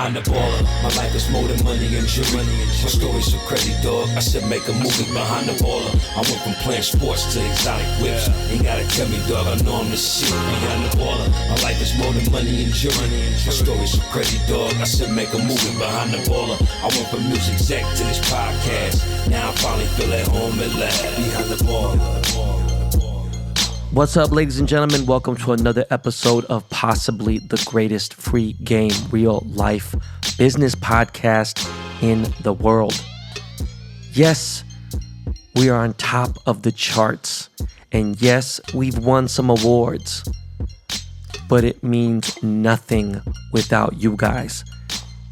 behind the baller. My life is more than money and jewelry. My story's so crazy, dog. I said make a movie behind the baller. I went from playing sports to exotic whips. Ain't gotta tell me, dog, I know I'm the shit behind the baller. My life is more than money and jewelry. My story's so crazy, dog. I said make a movie behind the baller. I went from music exec to this podcast. Now I finally feel at home at last behind the baller. What's up, ladies and gentlemen? Welcome to another episode of possibly the greatest free game, real life business podcast in the world. Yes, we are on top of the charts. And yes, we've won some awards. But it means nothing without you guys,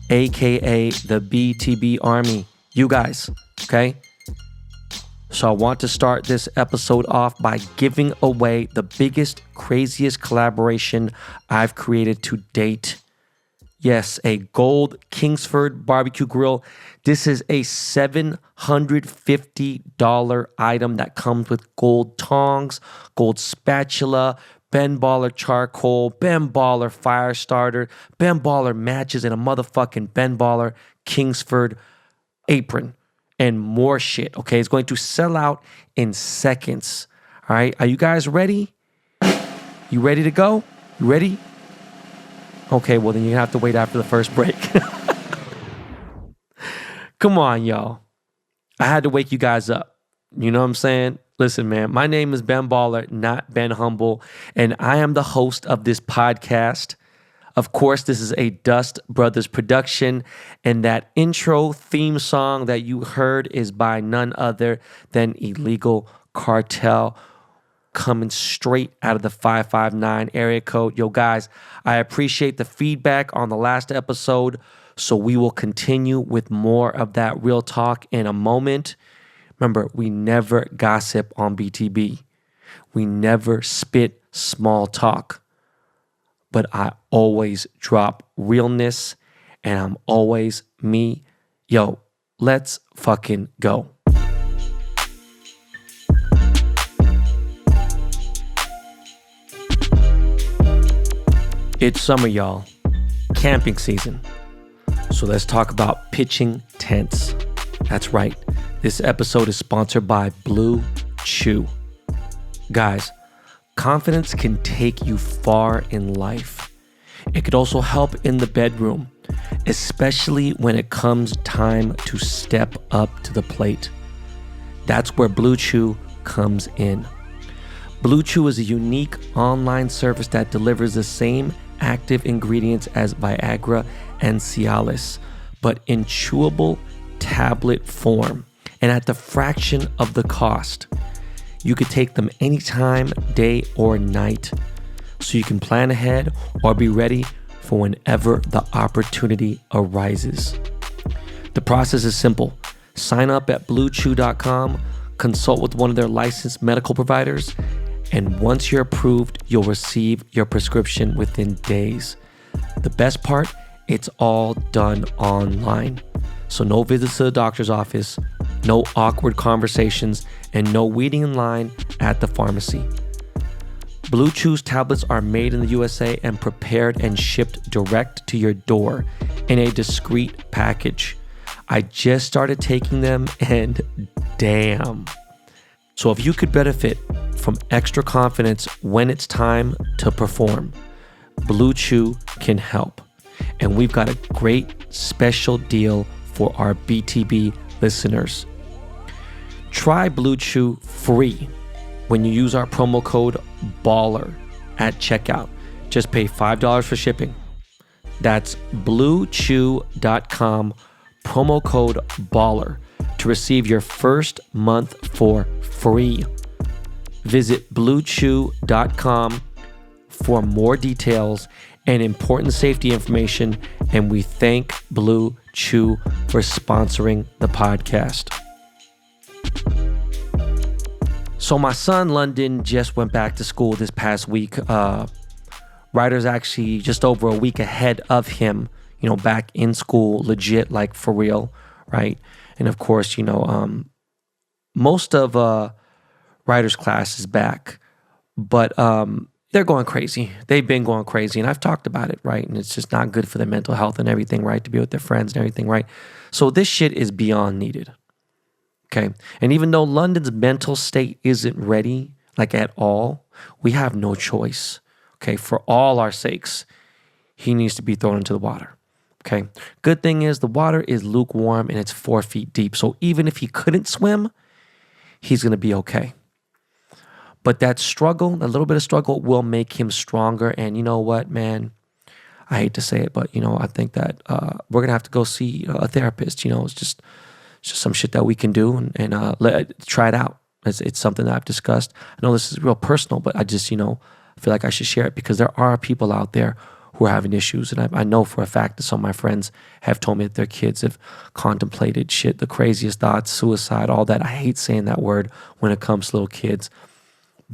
aka the BTB Army. You guys, okay? So I want to start this episode off by giving away the biggest, craziest collaboration I've created to date. Yes, a Gold Kingsford barbecue grill. This is a $750 item that comes with gold tongs, gold spatula, Ben Baller charcoal, Ben Baller fire starter, Ben Baller matches, and a motherfucking Ben Baller Kingsford apron. And more shit, okay? It's going to sell out in seconds, all right? Are you guys ready? You ready to go? You ready? Okay, well, then you have to wait after the first break. Come on, y'all. I had to wake you guys up. You know what I'm saying? Listen, man, my name is Ben Baller, not Ben Humble, and I am the host of this podcast. Of course, this is a Dust Brothers production, and that intro theme song that you heard is by none other than Illegal Kartel, coming straight out of the 559 area code. Yo, guys, I appreciate the feedback on the last episode, so we will continue with more of that real talk in a moment. Remember, we never gossip on BTB. We never spit small talk. But I always drop realness, and I'm always me. Yo, let's fucking go. It's summer, y'all. Camping season. So let's talk about pitching tents. That's right. This episode is sponsored by Blue Chew. Guys, confidence can take you far in life. It could also help in the bedroom, especially when it comes time to step up to the plate. That's where Blue Chew comes in. Blue Chew is a unique online service that delivers the same active ingredients as Viagra and Cialis, but in chewable tablet form and at the fraction of the cost. You could take them anytime, day or night, so you can plan ahead or be ready for whenever the opportunity arises. The process is simple. Sign up at bluechew.com, consult with one of their licensed medical providers, and once you're approved, you'll receive your prescription within days. The best part, it's all done online. So no visits to the doctor's office, no awkward conversations, and no waiting in line at the pharmacy. Blue Chew's tablets are made in the USA and prepared and shipped direct to your door in a discreet package. I just started taking them and damn. So if you could benefit from extra confidence when it's time to perform, Blue Chew can help. And we've got a great special deal for our BTB listeners. Try Blue Chew free when you use our promo code BALLER at checkout. Just pay $5 for shipping. That's bluechew.com, promo code BALLER to receive your first month for free. Visit bluechew.com for more details and important safety information, and we thank Blue Chew for sponsoring the podcast. So my son, London, just went back to school this past week. Ryder's actually just over a week ahead of him, back in school, legit, like for real, right? And of course, most of Ryder's class is back. But they're going crazy. They've been going crazy, and I've talked about it, right? And it's just not good for their mental health and everything, right? To be with their friends and everything, right? So this shit is beyond needed, okay? And even though London's mental state isn't ready, like at all, we have no choice, okay? For all our sakes, he needs to be thrown into the water, okay? Good thing is the water is lukewarm and it's 4 feet deep. So even if he couldn't swim, he's going to be okay. But that struggle, a little bit of struggle will make him stronger. And you know what, man? I hate to say it, but, I think that we're going to have to go see a therapist. It's just some shit that we can do and try it out. It's something that I've discussed. I know this is real personal, but I just, feel like I should share it because there are people out there who are having issues. And I know for a fact that some of my friends have told me that their kids have contemplated shit, the craziest thoughts, suicide, all that. I hate saying that word when it comes to little kids.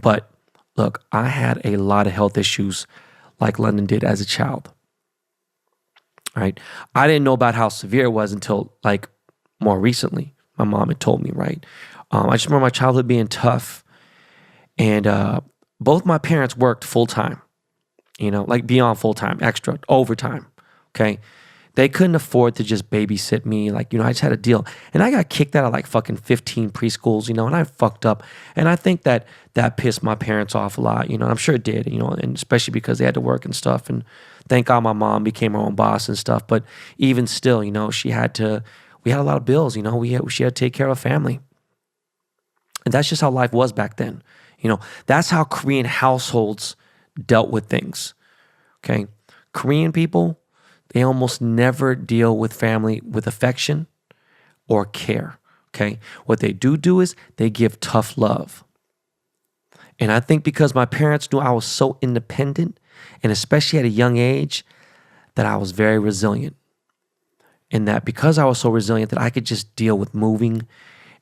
But look, I had a lot of health issues like London did as a child, right? I didn't know about how severe it was until like more recently. My mom had told me, right? I just remember my childhood being tough. And both my parents worked full-time, like beyond full-time, extra, overtime, okay? They couldn't afford to just babysit me. Like, I just had a deal. And I got kicked out of like fucking 15 preschools, and I fucked up. And I think that pissed my parents off a lot, I'm sure it did, and especially because they had to work and stuff. And thank God my mom became her own boss and stuff. But even still, we had a lot of bills, she had to take care of a family. And that's just how life was back then. That's how Korean households dealt with things, okay? Korean people, they almost never deal with family with affection or care, okay? What they do is they give tough love. And I think because my parents knew I was so independent, and especially at a young age, that I was very resilient. And that because I was so resilient that I could just deal with moving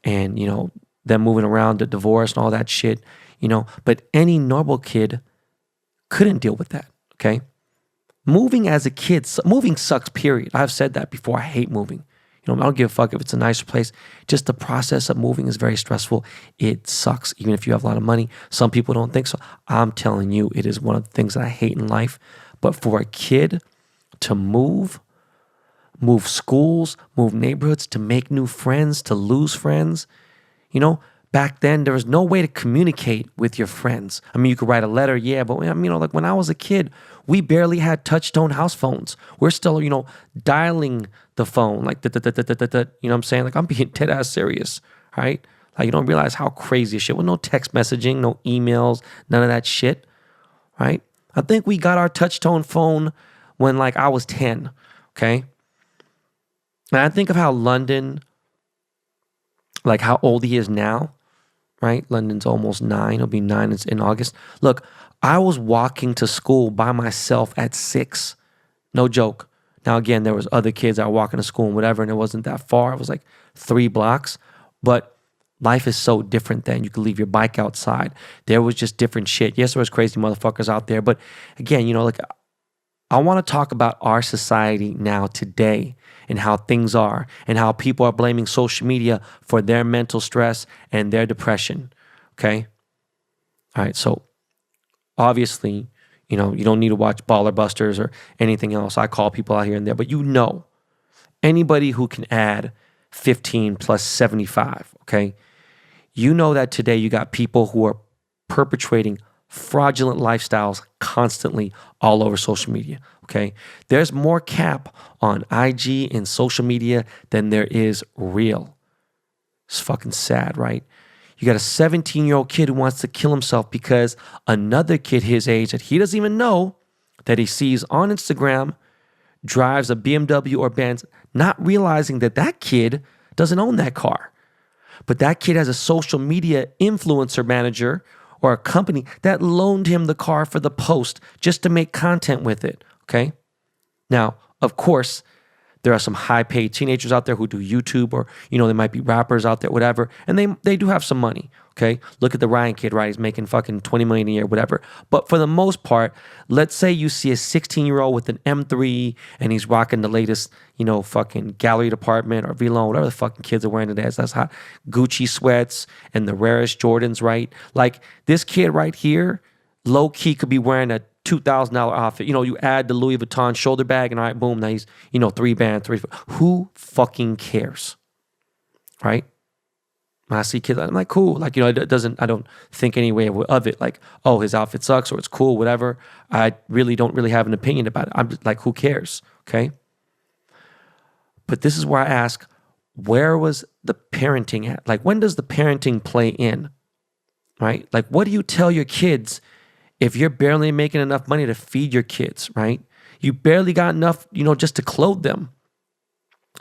and, them moving around, the divorce and all that shit, But any normal kid couldn't deal with that, okay? Moving as a kid, moving sucks, period. I've said that before. I hate moving. I don't give a fuck if it's a nicer place. Just the process of moving is very stressful. It sucks, even if you have a lot of money. Some people don't think so. I'm telling you, it is one of the things that I hate in life. But for a kid to move schools, move neighborhoods, to make new friends, to lose friends, back then, there was no way to communicate with your friends. I mean, you could write a letter, yeah, but like when I was a kid, we barely had touch-tone house phones. We're still, dialing the phone, like, you know what I'm saying? Like, I'm being dead-ass serious, right? Like, you don't realize how crazy shit. With no text messaging, no emails, none of that shit, right? I think we got our touch-tone phone when, like, I was 10, okay? And I think of how London, like, how old he is now, right? London's almost 9. He'll be 9 in August. Look, I was walking to school by myself at 6. No joke. Now, again, there was other kids that were walking to school and whatever, and it wasn't that far. It was like 3 blocks. But life is so different then. You could leave your bike outside. There was just different shit. Yes, there was crazy motherfuckers out there. But again, like, I want to talk about our society now today and how things are and how people are blaming social media for their mental stress and their depression, okay? All right, so obviously, you don't need to watch Baller Busters or anything else. I call people out here and there, but anybody who can add 15 plus 75, okay? That today you got people who are perpetrating fraudulent lifestyles constantly all over social media, okay? There's more cap on IG and social media than there is real. It's fucking sad, right? You got a 17-year-old kid who wants to kill himself because another kid his age that he doesn't even know that he sees on Instagram drives a BMW or Benz, not realizing that kid doesn't own that car. But that kid has a social media influencer manager or a company that loaned him the car for the post just to make content with it, okay? Now, of course, there are some high-paid teenagers out there who do YouTube or, they might be rappers out there, whatever, and they do have some money, okay? Look at the Ryan kid, right? He's making fucking $20 million a year, whatever. But for the most part, let's say you see a 16-year-old with an M3 and he's rocking the latest, fucking Gallery Department or Vlone, whatever the fucking kids are wearing today. That's hot. Gucci sweats and the rarest Jordans, right? Like, this kid right here low key could be wearing a $2,000 outfit. You add the Louis Vuitton shoulder bag and all right, boom, now he's, 3 band, 3. Who fucking cares? Right? When I see kids, I'm like, cool. Like, I don't think any way of it. Like, oh, his outfit sucks or it's cool, whatever. I don't really have an opinion about it. I'm just like, who cares? Okay. But this is where I ask, where was the parenting at? Like, when does the parenting play in? Right? Like, what do you tell your kids if you're barely making enough money to feed your kids, right? You barely got enough, just to clothe them.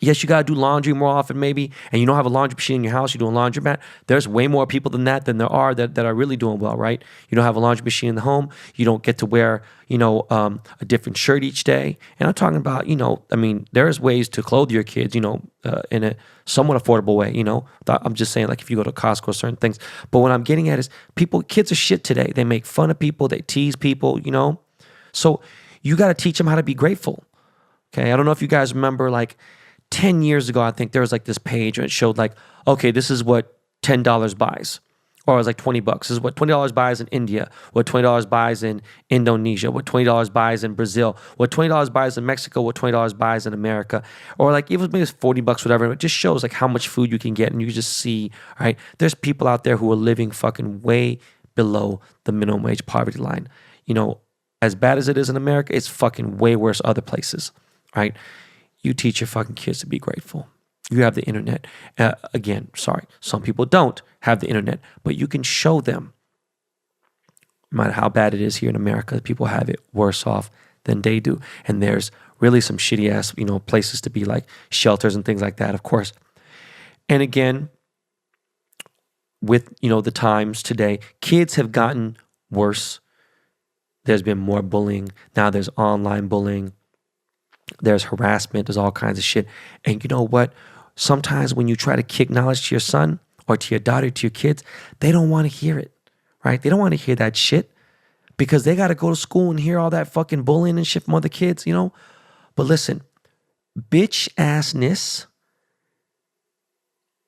Yes, you got to do laundry more often maybe, and you don't have a laundry machine in your house, you're doing laundromat. There's way more people than there are that are really doing well, right? You don't have a laundry machine in the home. You don't get to wear, a different shirt each day. And I'm talking about, there's ways to clothe your kids, in a somewhat affordable way, I'm just saying, like, if you go to Costco, certain things. But what I'm getting at is kids are shit today. They make fun of people. They tease people, So you got to teach them how to be grateful, okay? I don't know if you guys remember, like, 10 years ago, I think there was like this page and it showed like, okay, this is what $10 buys. Or it was like $20. This is what $20 buys in India, what $20 buys in Indonesia, what $20 buys in Brazil, what $20 buys in Mexico, what $20 buys in America. Or like even maybe it's $40, whatever. It just shows like how much food you can get and you just see, right? There's people out there who are living fucking way below the minimum wage poverty line. As bad as it is in America, it's fucking way worse other places, right? You teach your fucking kids to be grateful. You have the internet. Some people don't have the internet, but you can show them, no matter how bad it is here in America, people have it worse off than they do. And there's really some shitty ass, places to be, like shelters and things like that, of course. And again, with, the times today, kids have gotten worse. There's been more bullying. Now there's online bullying. There's harassment, there's all kinds of shit. And you know what? Sometimes when you try to kick knowledge to your son or to your daughter, to your kids, they don't want to hear it, right? They don't want to hear that shit because they got to go to school and hear all that fucking bullying and shit from other kids, But listen, bitch-assness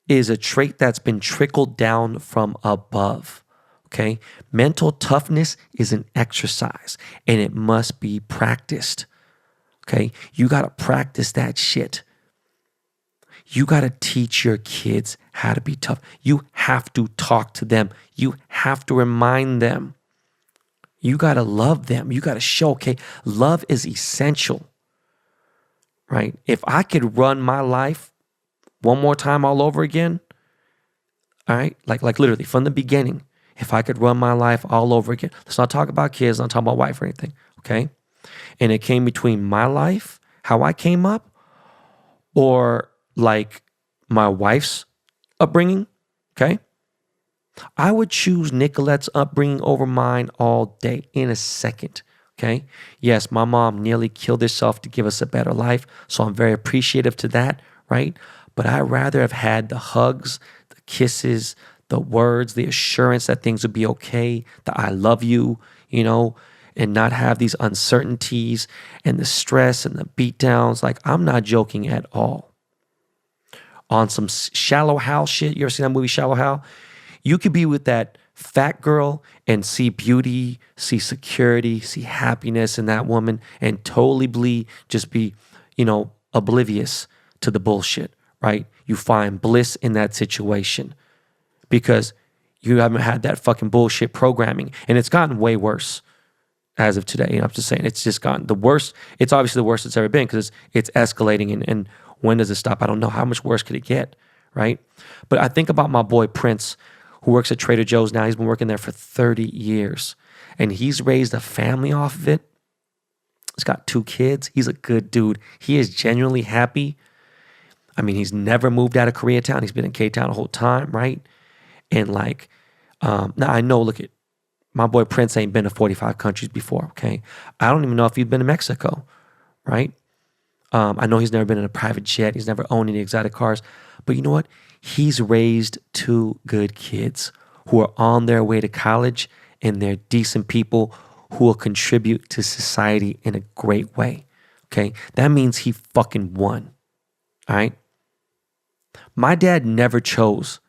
is a trait that's been trickled down from above, okay? Mental toughness is an exercise and it must be practiced. Okay, you got to practice that shit. You got to teach your kids how to be tough. You have to talk to them. You have to remind them. You got to love them. You got to show, okay, love is essential, right? If I could run my life one more time all over again, all right, like literally from the beginning, if I could run my life all over again, let's not talk about kids, not talk about wife or anything, okay? And it came between my life, how I came up, or like my wife's upbringing, okay? I would choose Nicolette's upbringing over mine all day in a second, okay? Yes, my mom nearly killed herself to give us a better life, so I'm very appreciative to that, right? But I'd rather have had the hugs, the kisses, the words, the assurance that things would be okay, that I love you, and not have these uncertainties and the stress and the beatdowns. Like, I'm not joking at all. On some Shallow Hal shit, you ever seen that movie Shallow Hal? You could be with that fat girl and see beauty, see security, see happiness in that woman and totally just be, oblivious to the bullshit, right? You find bliss in that situation because you haven't had that fucking bullshit programming. And it's gotten way worse. As of today, I'm just saying, it's just gotten the worst. It's obviously the worst it's ever been because it's escalating. And when does it stop? I don't know. How much worse could it get, right? But I think about my boy Prince, who works at Trader Joe's now. He's been working there for 30 years. And he's raised a family off of it. He's got 2 kids. He's a good dude. He is genuinely happy. I mean, he's never moved out of Koreatown. He's been in K-Town the whole time, right? And like, now I know, look at, my boy Prince ain't been to 45 countries before, okay? I don't even know if he's been to Mexico, right? I know he's never been in a private jet. He's never owned any exotic cars. But you know what? He's raised 2 good kids who are on their way to college, and they're decent people who will contribute to society in a great way, okay? That means he fucking won, all right? My dad never chose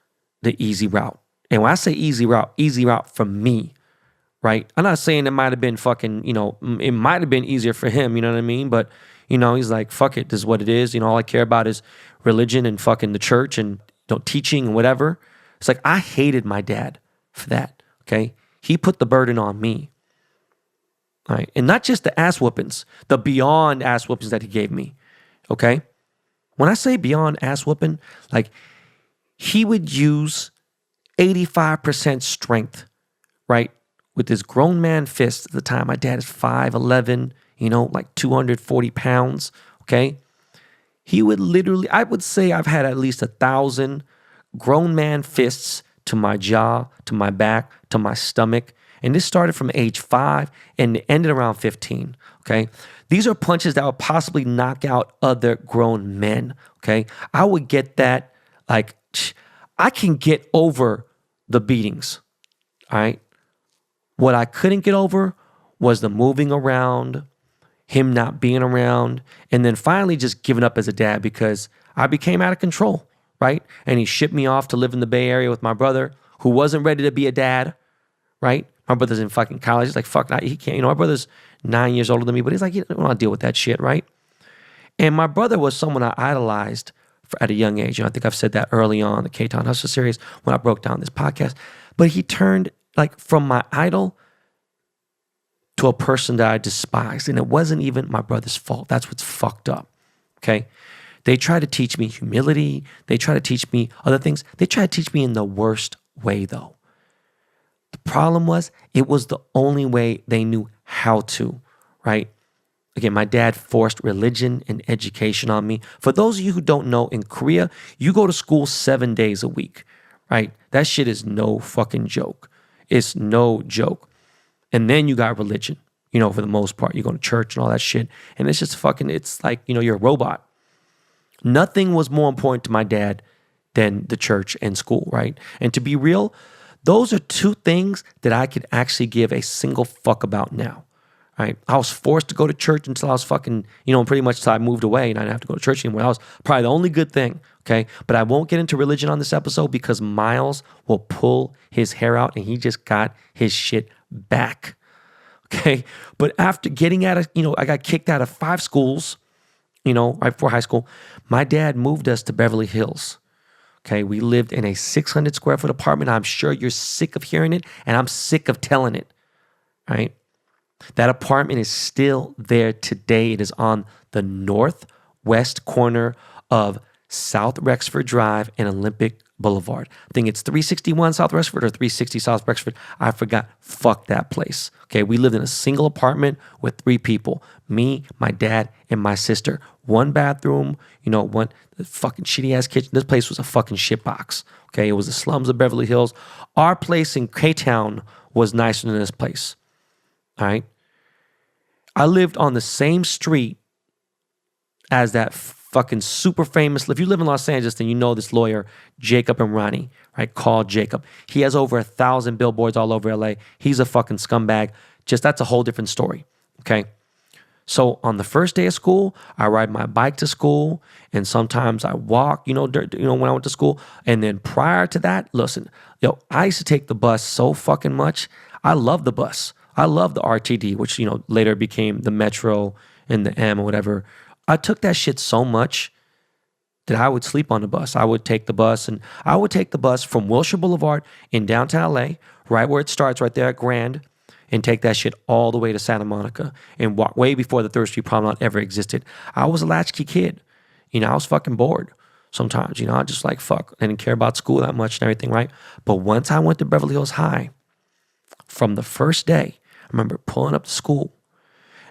the easy route. And when I say easy route for me, right? I'm not saying it might have been fucking, it might have been easier for him, you know what I mean? But, he's like, fuck it, this is what it is. All I care about is religion and fucking the church and teaching and whatever. It's like, I hated my dad for that, okay? He put the burden on me, all right? And not just the ass whoopings, the beyond ass whoopings that he gave me, okay? When I say beyond ass whooping, like he would use 85% strength, right? With his grown man fist at the time. My dad is 5'11", like 240 pounds, okay? He would literally, I would say I've had at least 1,000 grown man fists to my jaw, to my back, to my stomach. And this started from age 5 and ended around 15, okay? These are punches that would possibly knock out other grown men, okay? I would get that, like, I can get over the beatings, all right? What I couldn't get over was the moving around, him not being around, and then finally just giving up as a dad because I became out of control, right? And he shipped me off to live in the Bay Area with my brother who wasn't ready to be a dad, right? My brother's in fucking college. He's like, fuck, he can't. My brother's 9 years older than me, but he's like, you don't want to deal with that shit, right? And my brother was someone I idolized at a young age. I think I've said that early on the K-Town Hustle series when I broke down this podcast. But he turned like from my idol to a person that I despised. And it wasn't even my brother's fault. That's what's fucked up, okay? They try to teach me humility. They try to teach me other things. They try to teach me in the worst way, though. The problem was it was the only way they knew how to, right? Again, my dad forced religion and education on me. For those of you who don't know, in Korea, you go to school 7 days a week, right? That shit is no fucking joke. It's no joke. And then you got religion, for the most part. You go to church and all that shit. And it's just fucking, it's like, you're a robot. Nothing was more important to my dad than the church and school, right? And to be real, those are two things that I could actually give a single fuck about now, right? I was forced to go to church until I was fucking, pretty much until I moved away and I didn't have to go to church anymore. That was probably the only good thing, okay? But I won't get into religion on this episode because Miles will pull his hair out and he just got his shit back, okay? But after getting out of, I got kicked out of 5 schools, right before high school. My dad moved us to Beverly Hills. Okay, we lived in a 600 square foot apartment. I'm sure you're sick of hearing it, and I'm sick of telling it, right? That apartment is still there today. It is on the northwest corner of South Rexford Drive and Olympic Boulevard. I think it's 361 South Rexford or 360 South Rexford. I forgot. Fuck that place. Okay, we lived in a single apartment with 3 people. Me, my dad, and my sister. 1 bathroom, one fucking shitty ass kitchen. This place was a fucking shit box. Okay, it was the slums of Beverly Hills. Our place in K-Town was nicer than this place. All right. I lived on the same street as that fucking super famous. If you live in Los Angeles, then you know this lawyer, Jacob and Ronnie, right? Called Jacob. He has over 1,000 billboards all over LA. He's a fucking scumbag. That's a whole different story. Okay. So on the first day of school, I ride my bike to school, and sometimes I walk, when I went to school. And then prior to that, listen, I used to take the bus so fucking much. I love the bus. I love the RTD, which, later became the Metro and the M or whatever. I took that shit so much that I would sleep on the bus. I would take the bus, and I would take the bus from Wilshire Boulevard in downtown LA, right where it starts, right there at Grand, and take that shit all the way to Santa Monica and walk way before the 3rd Street Promenade ever existed. I was a latchkey kid. I was fucking bored sometimes. I just like, fuck. I didn't care about school that much and everything, right? But once I went to Beverly Hills High, from the first day, I remember pulling up to school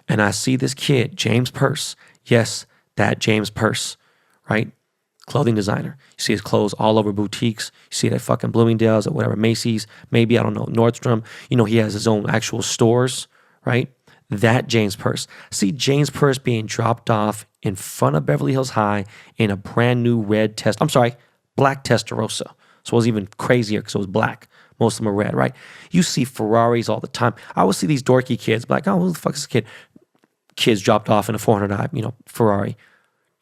and I see this kid, James Purse. Yes, that James Purse, right? Clothing designer. You see his clothes all over boutiques. You see it at fucking Bloomingdale's or whatever, Macy's, maybe, I don't know, Nordstrom. He has his own actual stores, right? That James Purse. See James Purse being dropped off in front of Beverly Hills High in a brand new black Testarossa. So it was even crazier because it was black. Most of them are red, right? You see Ferraris all the time. I would see these dorky kids, like, oh, who the fuck is this kid? Kids dropped off in a 400i, Ferrari.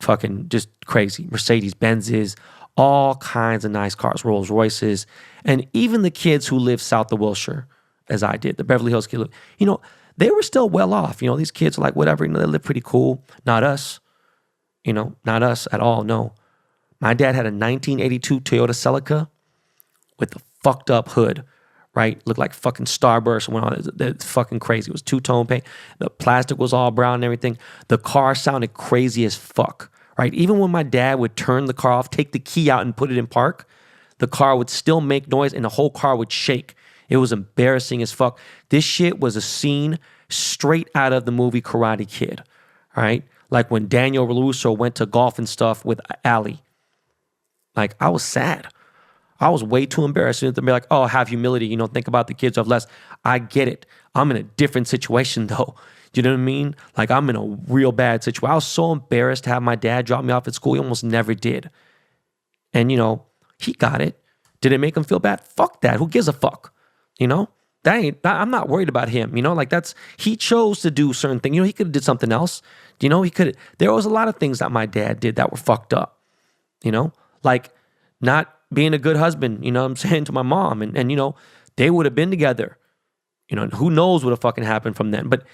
Fucking just crazy. Mercedes Benzes, all kinds of nice cars, Rolls Royces. And even the kids who live south of Wilshire, as I did. The Beverly Hills kids, they were still well off. These kids are like, whatever, they live pretty cool. Not us, not us at all, no. My dad had a 1982 Toyota Celica with a fucked up hood, right? Looked like fucking Starburst. It's fucking crazy. It was two-tone paint. The plastic was all brown and everything. The car sounded crazy as fuck, right? Even when my dad would turn the car off, take the key out and put it in park, the car would still make noise and the whole car would shake. It was embarrassing as fuck. This shit was a scene straight out of the movie Karate Kid, all right? Like when Daniel LaRusso went to golf and stuff with Ali. Like, I was sad. I was way too embarrassed to be like, oh, have humility, think about the kids who have less. I get it. I'm in a different situation though. You know what I mean? Like, I'm in a real bad situation. I was so embarrassed to have my dad drop me off at school. He almost never did. And, he got it. Did it make him feel bad? Fuck that. Who gives a fuck? I'm not worried about him. He chose to do certain things. He could have did something else. There was a lot of things that my dad did that were fucked up, like not being a good husband, what I'm saying, to my mom. And they would have been together. Who knows what fucking happened from then. But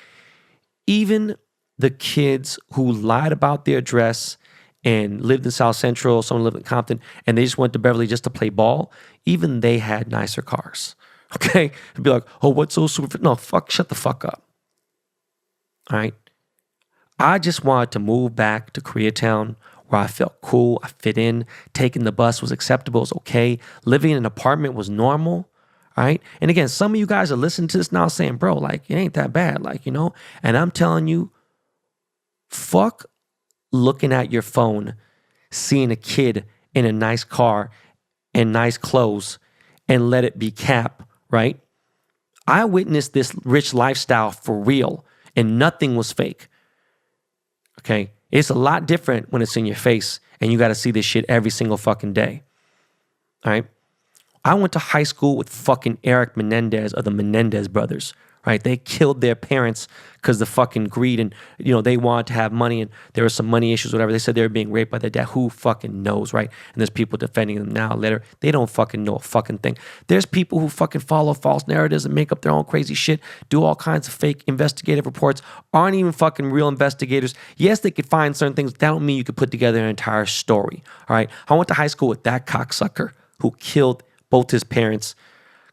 even the kids who lied about their address and lived in South Central, someone lived in Compton, and they just went to Beverly just to play ball, even they had nicer cars. Okay? It'd be like, oh, what's so super? No, shut the fuck up. All right? I just wanted to move back to Koreatown where I felt cool, I fit in, taking the bus was acceptable, it was okay, living in an apartment was normal, all right? And again, some of you guys are listening to this now saying, bro, like, it ain't that bad, and I'm telling you, fuck looking at your phone, seeing a kid in a nice car and nice clothes and let it be cap, right? I witnessed this rich lifestyle for real and nothing was fake, okay? It's a lot different when it's in your face and you got to see this shit every single fucking day. All right. I went to high school with fucking Eric Menendez of the Menendez brothers, right? They killed their parents because the fucking greed and, they wanted to have money and there were some money issues, whatever. They said they were being raped by their dad. Who fucking knows, right? And there's people defending them now later. They don't fucking know a fucking thing. There's people who fucking follow false narratives and make up their own crazy shit, do all kinds of fake investigative reports, aren't even fucking real investigators. Yes, they could find certain things. That don't mean you could put together an entire story, all right? I went to high school with that cocksucker who killed both his parents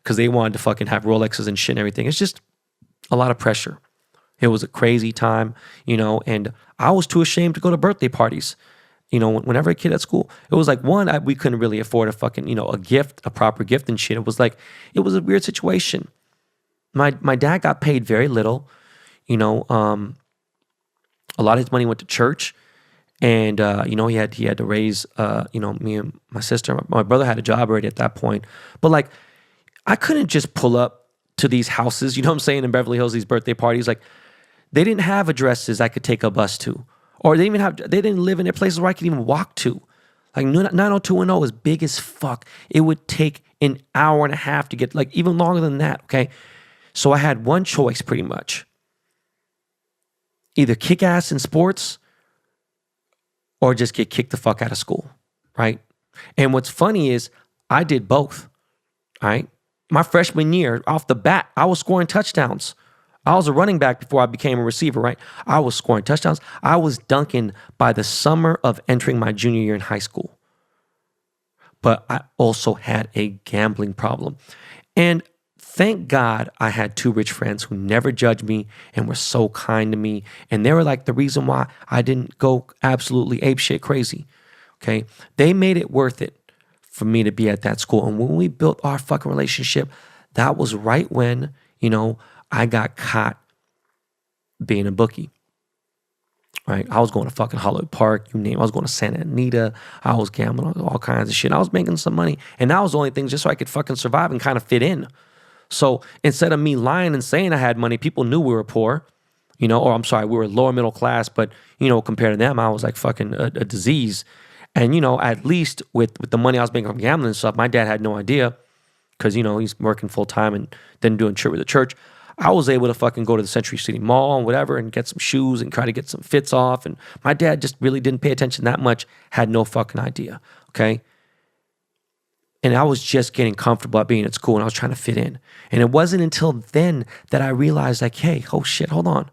because they wanted to fucking have Rolexes and shit and everything. It's just a lot of pressure. It was a crazy time, and I was too ashamed to go to birthday parties. Whenever a kid at school, it was like, we couldn't really afford a fucking, a gift, a proper gift and shit. It was a weird situation. My dad got paid very little, a lot of his money went to church. And, he had to raise, me and my sister. My brother had a job already at that point. But, I couldn't just pull up to these houses, in Beverly Hills, these birthday parties. They didn't have addresses I could take a bus to. Or they didn't live in their places where I could even walk to. 90210 is big as fuck. It would take an hour and a half to get, even longer than that, okay? So I had one choice pretty much. Either kick ass in sports or just get kicked the fuck out of school, right? And what's funny is I did both, all right? My freshman year, off the bat, I was scoring touchdowns. I was a running back before I became a receiver, right? I was scoring touchdowns. I was dunking by the summer of entering my junior year in high school. But I also had a gambling problem. And thank God I had two rich friends who never judged me and were so kind to me. And they were the reason why I didn't go absolutely apeshit crazy, okay? They made it worth it for me to be at that school. And when we built our fucking relationship, that was right when, I got caught being a bookie, right? I was going to fucking Hollywood Park, you name it. I was going to Santa Anita. I was gambling on all kinds of shit. I was making some money. And that was the only thing just so I could fucking survive and kind of fit in. So instead of me lying and saying I had money, people knew we were poor, or I'm sorry, we were lower middle class, but, compared to them, I was like fucking a disease. And, at least with the money I was making from gambling and stuff, my dad had no idea because, he's working full time and then doing church with the church. I was able to fucking go to the Century City Mall and whatever and get some shoes and try to get some fits off. And my dad just really didn't pay attention that much, had no fucking idea, okay? And I was just getting comfortable at being at school and I was trying to fit in. And it wasn't until then that I realized like, hey, oh shit, hold on.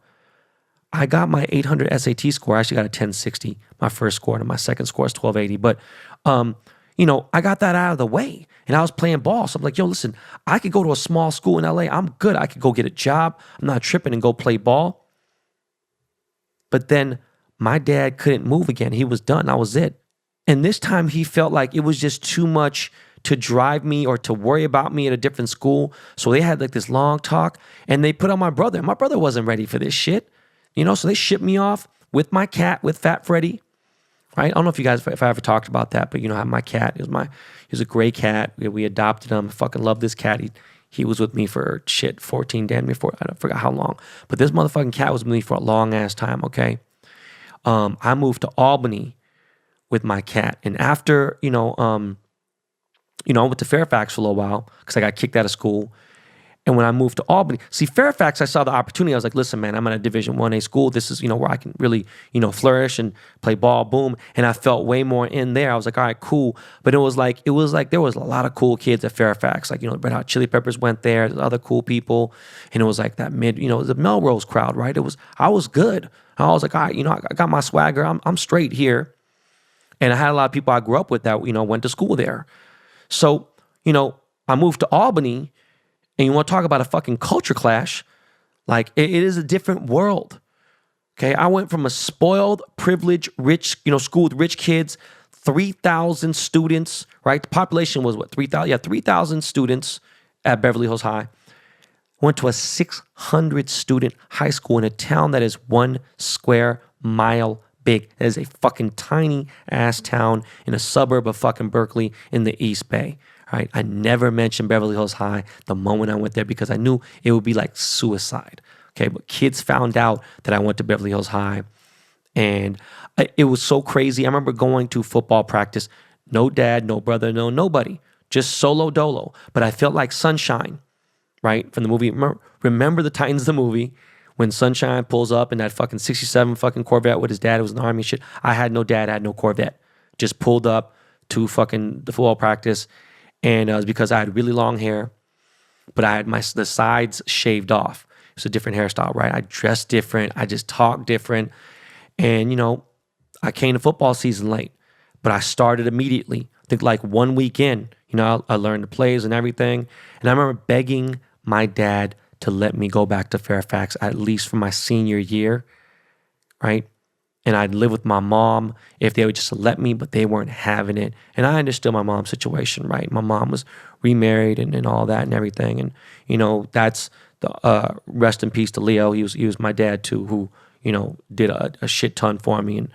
I got my 800 SAT score. I actually got a 1060, my first score, and my second score is 1280. But, I got that out of the way and I was playing ball. So I'm like, yo, listen, I could go to a small school in LA. I'm good. I could go get a job. I'm not tripping and go play ball. But then my dad couldn't move again. He was done. That was it. And this time he felt like it was just too much to drive me or to worry about me at a different school. So they had like this long talk and they put on my brother. My brother wasn't ready for this shit, so they shipped me off with my cat, with Fat Freddy, right? I don't know if I ever talked about that, but I have my cat. He was a gray cat. We adopted him. I fucking love this cat. He was with me for 14, damn near 4, I forgot how long. But this motherfucking cat was with me for a long ass time, okay? I moved to Albany with my cat. And after, I went to Fairfax for a little while because I got kicked out of school. And when I moved to Albany, Fairfax, I saw the opportunity. I was like, listen, man, I'm at a Division 1A school. This is, where I can really, flourish and play ball, boom. And I felt way more in there. I was like, all right, cool. But it was like there was a lot of cool kids at Fairfax. Like, Red Hot Chili Peppers went there, other cool people. And it was like that the Melrose crowd, right? I was good. I was like, all right, I got my swagger. I'm straight here. And I had a lot of people I grew up with that, went to school there. So, I moved to Albany, and you want to talk about a fucking culture clash, like it is a different world. Okay, I went from a spoiled, privileged, rich, school with rich kids, 3,000 students, right? The population was what, 3,000? Yeah, 3,000 students at Beverly Hills High. Went to a 600 student high school in a town that is 1 square mile big. It is a fucking tiny ass town in a suburb of fucking Berkeley in the East Bay. All right, I never mentioned Beverly Hills High the moment I went there because I knew it would be like suicide. Okay, but kids found out that I went to Beverly Hills High, and it was so crazy. I remember going to football practice, no dad, no brother, no nobody, just solo dolo. But I felt like Sunshine, right, from the movie. Remember the Titans, the movie, when Sunshine pulls up in that fucking 67 fucking Corvette with his dad. It was in the Army shit. I had no dad, I had no Corvette. Just pulled up to fucking the football practice. And it was because I had really long hair, but I had the sides shaved off. It's a different hairstyle, right? I dressed different. I just talked different. And, I came to football season late, but I started immediately. I think like 1 week in, I learned the plays and everything. And I remember begging my dad to let me go back to Fairfax at least for my senior year, right? And I'd live with my mom if they would just let me, but they weren't having it. And I understood my mom's situation, right? My mom was remarried and all that and everything. And, that's the rest in peace to Leo. He was my dad too, who, did a shit ton for me. And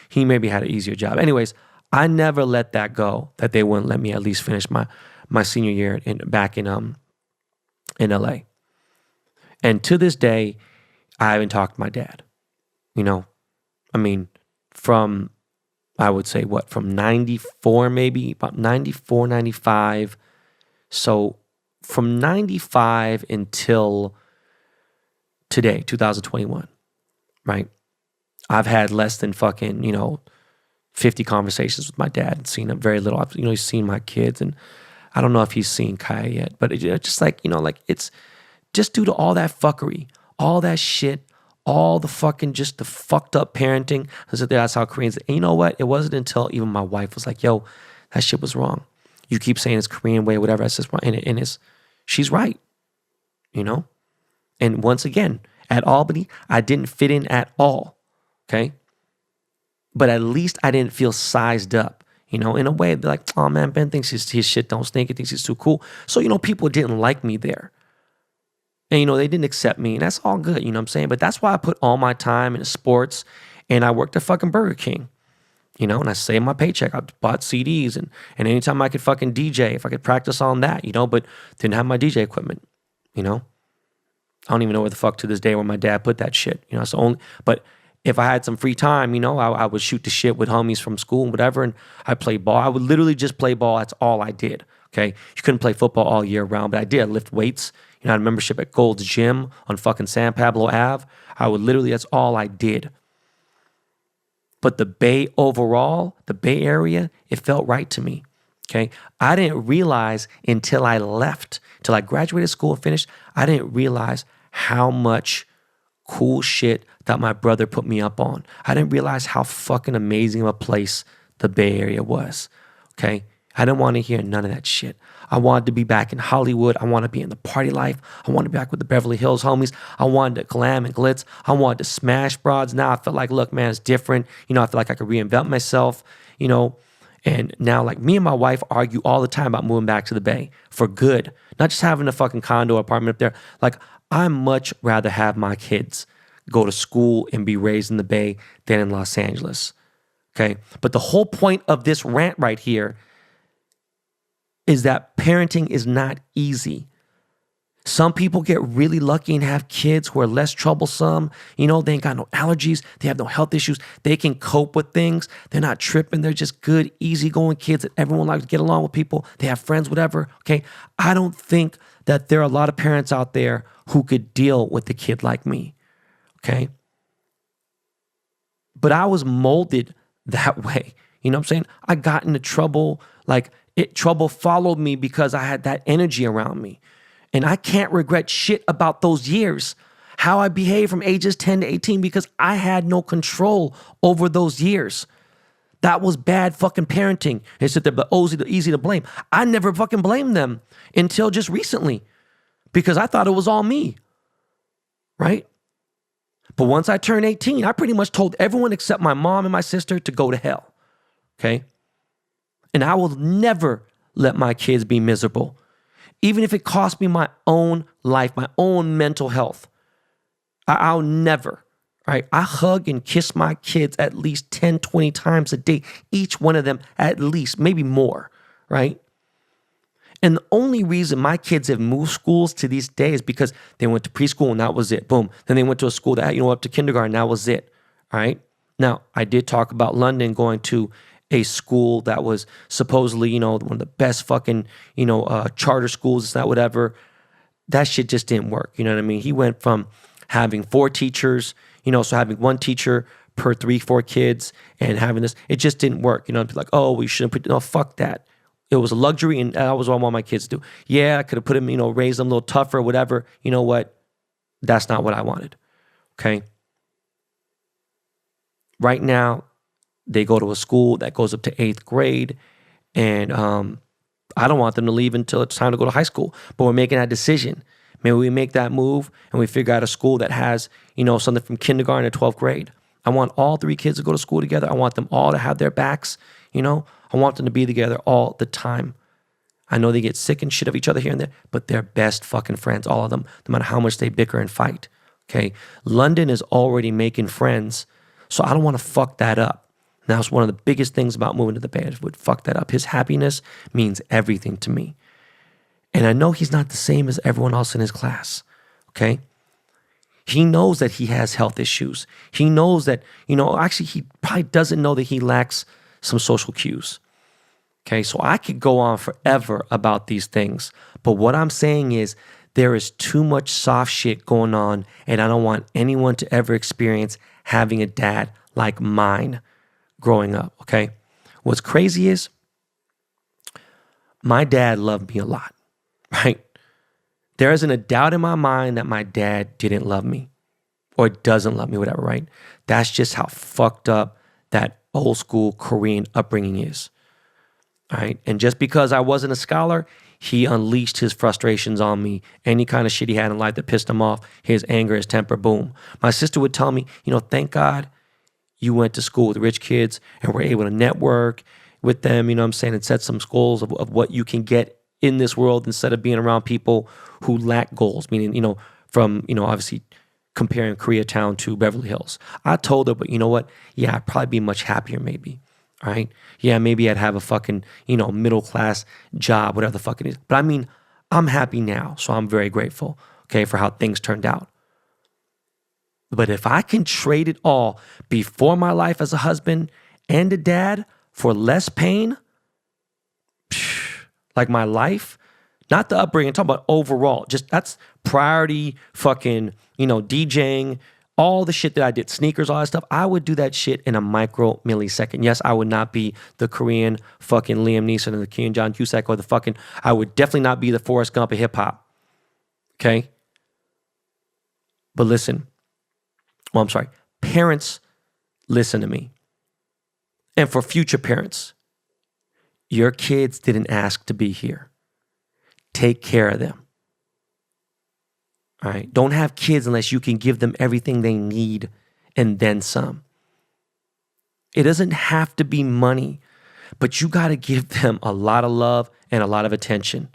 he maybe had an easier job. Anyways, I never let that go, that they wouldn't let me at least finish my senior year back in LA. And to this day, I haven't talked to my dad, from, I would say, from 94 maybe, about 94, 95. So from 95 until today, 2021, right? I've had less than fucking, 50 conversations with my dad and seen him very little. He's seen my kids, and I don't know if he's seen Kaya yet, but it's just like, it's just due to all that fuckery, all that shit, all the fucking just the fucked up parenting. That's how Koreans. And you know what? It wasn't until even my wife was like, "Yo, that shit was wrong. You keep saying it's Korean way, whatever." I said, and it's she's right, And once again, at Albany, I didn't fit in at all. Okay, but at least I didn't feel sized up. In a way, they're like, "Oh man, Ben thinks his shit don't stink. He thinks he's too cool." So people didn't like me there. And, they didn't accept me, and that's all good, what I'm saying? But that's why I put all my time into sports, and I worked at fucking Burger King, and I saved my paycheck. I bought CDs, and anytime I could fucking DJ, if I could practice on that, but didn't have my DJ equipment, I don't even know where the fuck to this day where my dad put that shit, but if I had some free time, I would shoot the shit with homies from school and whatever, and I played ball. I would literally just play ball. That's all I did, okay? You couldn't play football all year round, but I did. I lift weights. I had a membership at Gold's Gym on fucking San Pablo Ave. That's all I did. But the Bay overall, the Bay Area, it felt right to me. Okay. I didn't realize until I left, till I graduated school and finished, I didn't realize how much cool shit that my brother put me up on. I didn't realize how fucking amazing of a place the Bay Area was. Okay. I didn't want to hear none of that shit. I wanted to be back in Hollywood. I wanted to be in the party life. I wanted to be back with the Beverly Hills homies. I wanted to glam and glitz. I wanted to smash broads. Now I felt like, look, man, it's different. I feel like I could reinvent myself, And now, like, me and my wife argue all the time about moving back to the Bay for good. Not just having a fucking condo apartment up there. Like, I much rather have my kids go to school and be raised in the Bay than in Los Angeles. Okay? But the whole point of this rant right here is that parenting is not easy. Some people get really lucky and have kids who are less troublesome. They ain't got no allergies. They have no health issues. They can cope with things. They're not tripping. They're just good, easygoing kids that everyone likes to get along with people. They have friends, whatever. Okay. I don't think that there are a lot of parents out there who could deal with a kid like me. Okay. But I was molded that way. You know what I'm saying? I got into trouble. Trouble followed me because I had that energy around me. And I can't regret shit about those years, how I behaved from ages 10 to 18, because I had no control over those years. That was bad fucking parenting. They said they're easy to blame. I never fucking blamed them until just recently because I thought it was all me, right? But once I turned 18, I pretty much told everyone except my mom and my sister to go to hell, okay? And I will never let my kids be miserable. Even if it costs me my own life, my own mental health, I'll never, right? I hug and kiss my kids at least 10, 20 times a day, each one of them at least, maybe more, right? And the only reason my kids have moved schools to these days is because they went to preschool and that was it. Boom. Then they went to a school that, up to kindergarten, that was it, all right? Now, I did talk about London going to a school that was supposedly, one of the best fucking, charter schools, it's not whatever. That shit just didn't work. You know what I mean? He went from having 4 teachers, so having 1 teacher per 3-4 kids and having this, it just didn't work. Be like, oh, we shouldn't put, no, fuck that. It was a luxury and that was what I want my kids to do. Yeah, I could have put them, raised them a little tougher, whatever. You know what? That's not what I wanted. Okay. Right now, they go to a school that goes up to 8th grade, and I don't want them to leave until it's time to go to high school. But we're making that decision. Maybe we make that move and we figure out a school that has, something from kindergarten to 12th grade. I want all 3 kids to go to school together. I want them all to have their backs, I want them to be together all the time. I know they get sick and shit of each other here and there, but they're best fucking friends, all of them, no matter how much they bicker and fight, okay? London is already making friends, so I don't want to fuck that up. Now, it's one of the biggest things about moving to the Bay Area would fuck that up. His happiness means everything to me. And I know he's not the same as everyone else in his class, okay? He knows that he has health issues. He knows that, actually he probably doesn't know that he lacks some social cues, okay? So I could go on forever about these things. But what I'm saying is there is too much soft shit going on, and I don't want anyone to ever experience having a dad like mine growing up, okay? What's crazy is my dad loved me a lot, right? There isn't a doubt in my mind that my dad didn't love me or doesn't love me, whatever, right? That's just how fucked up that old school Korean upbringing is, all right? And just because I wasn't a scholar, he unleashed his frustrations on me. Any kind of shit he had in life that pissed him off, his anger, his temper, boom. My sister would tell me, thank God you went to school with rich kids and were able to network with them, and set some goals of what you can get in this world instead of being around people who lack goals, meaning, from, obviously comparing Koreatown to Beverly Hills. I told her, but you know what? Yeah, I'd probably be much happier maybe, all right? Yeah, maybe I'd have a fucking, middle class job, whatever the fuck it is. But I'm happy now, so I'm very grateful, okay, for how things turned out. But if I can trade it all before my life as a husband and a dad for less pain, like my life, not the upbringing, I'm talking about overall, just that's priority fucking, DJing, all the shit that I did, sneakers, all that stuff, I would do that shit in a micro millisecond. Yes, I would not be the Korean fucking Liam Neeson or the Korean John Cusack or I would definitely not be the Forrest Gump of hip hop. Okay? But listen, parents, listen to me. And for future parents, your kids didn't ask to be here. Take care of them. All right? Don't have kids unless you can give them everything they need and then some. It doesn't have to be money, but you got to give them a lot of love and a lot of attention.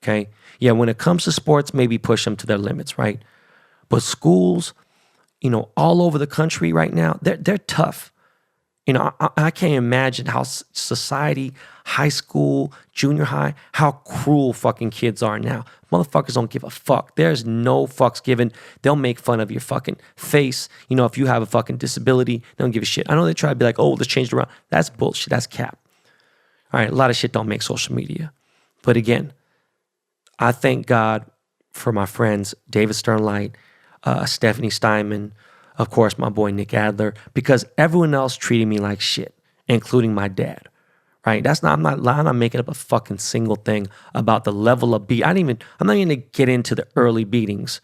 Okay? Yeah, when it comes to sports, maybe push them to their limits, right? But schools, all over the country right now, they're tough. I can't imagine how society, high school, junior high, how cruel fucking kids are now. Motherfuckers don't give a fuck. There's no fucks given. They'll make fun of your fucking face. If you have a fucking disability, they don't give a shit. I know they try to be like, oh, let's change it around. That's bullshit. That's cap. All right, a lot of shit don't make social media. But again, I thank God for my friends, David Sternlight, Stephanie Steinman, of course, my boy Nick Adler, because everyone else treated me like shit, including my dad, right? I'm not making up a fucking single thing about the level of beat. I'm not even gonna get into the early beatings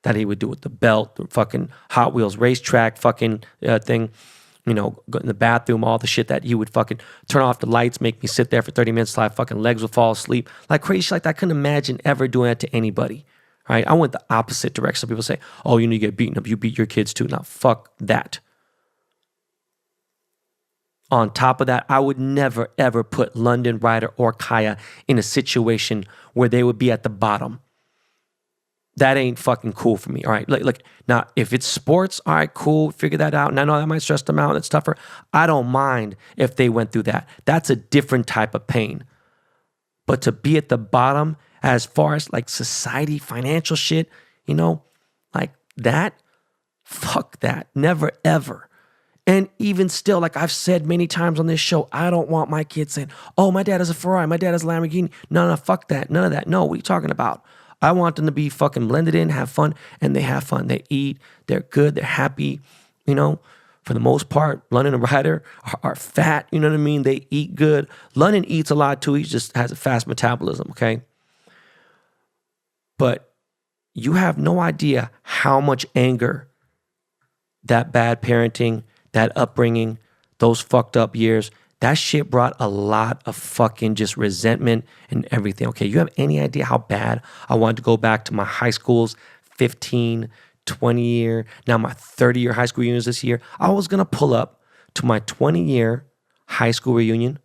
that he would do with the belt, the fucking Hot Wheels racetrack fucking thing, go in the bathroom, all the shit that he would fucking turn off the lights, make me sit there for 30 minutes till my fucking legs would fall asleep. Like crazy shit like that. I couldn't imagine ever doing that to anybody. Right? I went the opposite direction. People say, oh, you get beaten up. You beat your kids too. Now, fuck that. On top of that, I would never, ever put London, Ryder, or Kaya in a situation where they would be at the bottom. That ain't fucking cool for me. All right. Like now, if it's sports, all right, cool. Figure that out. And I know that might stress them out. It's tougher. I don't mind if they went through that. That's a different type of pain. But to be at the bottom, as far as like society, financial shit, like that, fuck that. Never, ever. And even still, like I've said many times on this show, I don't want my kids saying, oh, my dad has a Ferrari, my dad has a Lamborghini. No, fuck that. None of that. No, what are you talking about? I want them to be fucking blended in, have fun, and they have fun. They eat, they're good, they're happy, For the most part, London and Ryder are fat, you know what I mean? They eat good. London eats a lot too. He just has a fast metabolism, okay? But you have no idea how much anger that bad parenting, that upbringing, those fucked up years, that shit brought a lot of fucking just resentment and everything. Okay, you have any idea how bad I wanted to go back to my high school's 15, 20-year, now my 30-year high school reunions this year. I was going to pull up to my 20-year high school reunion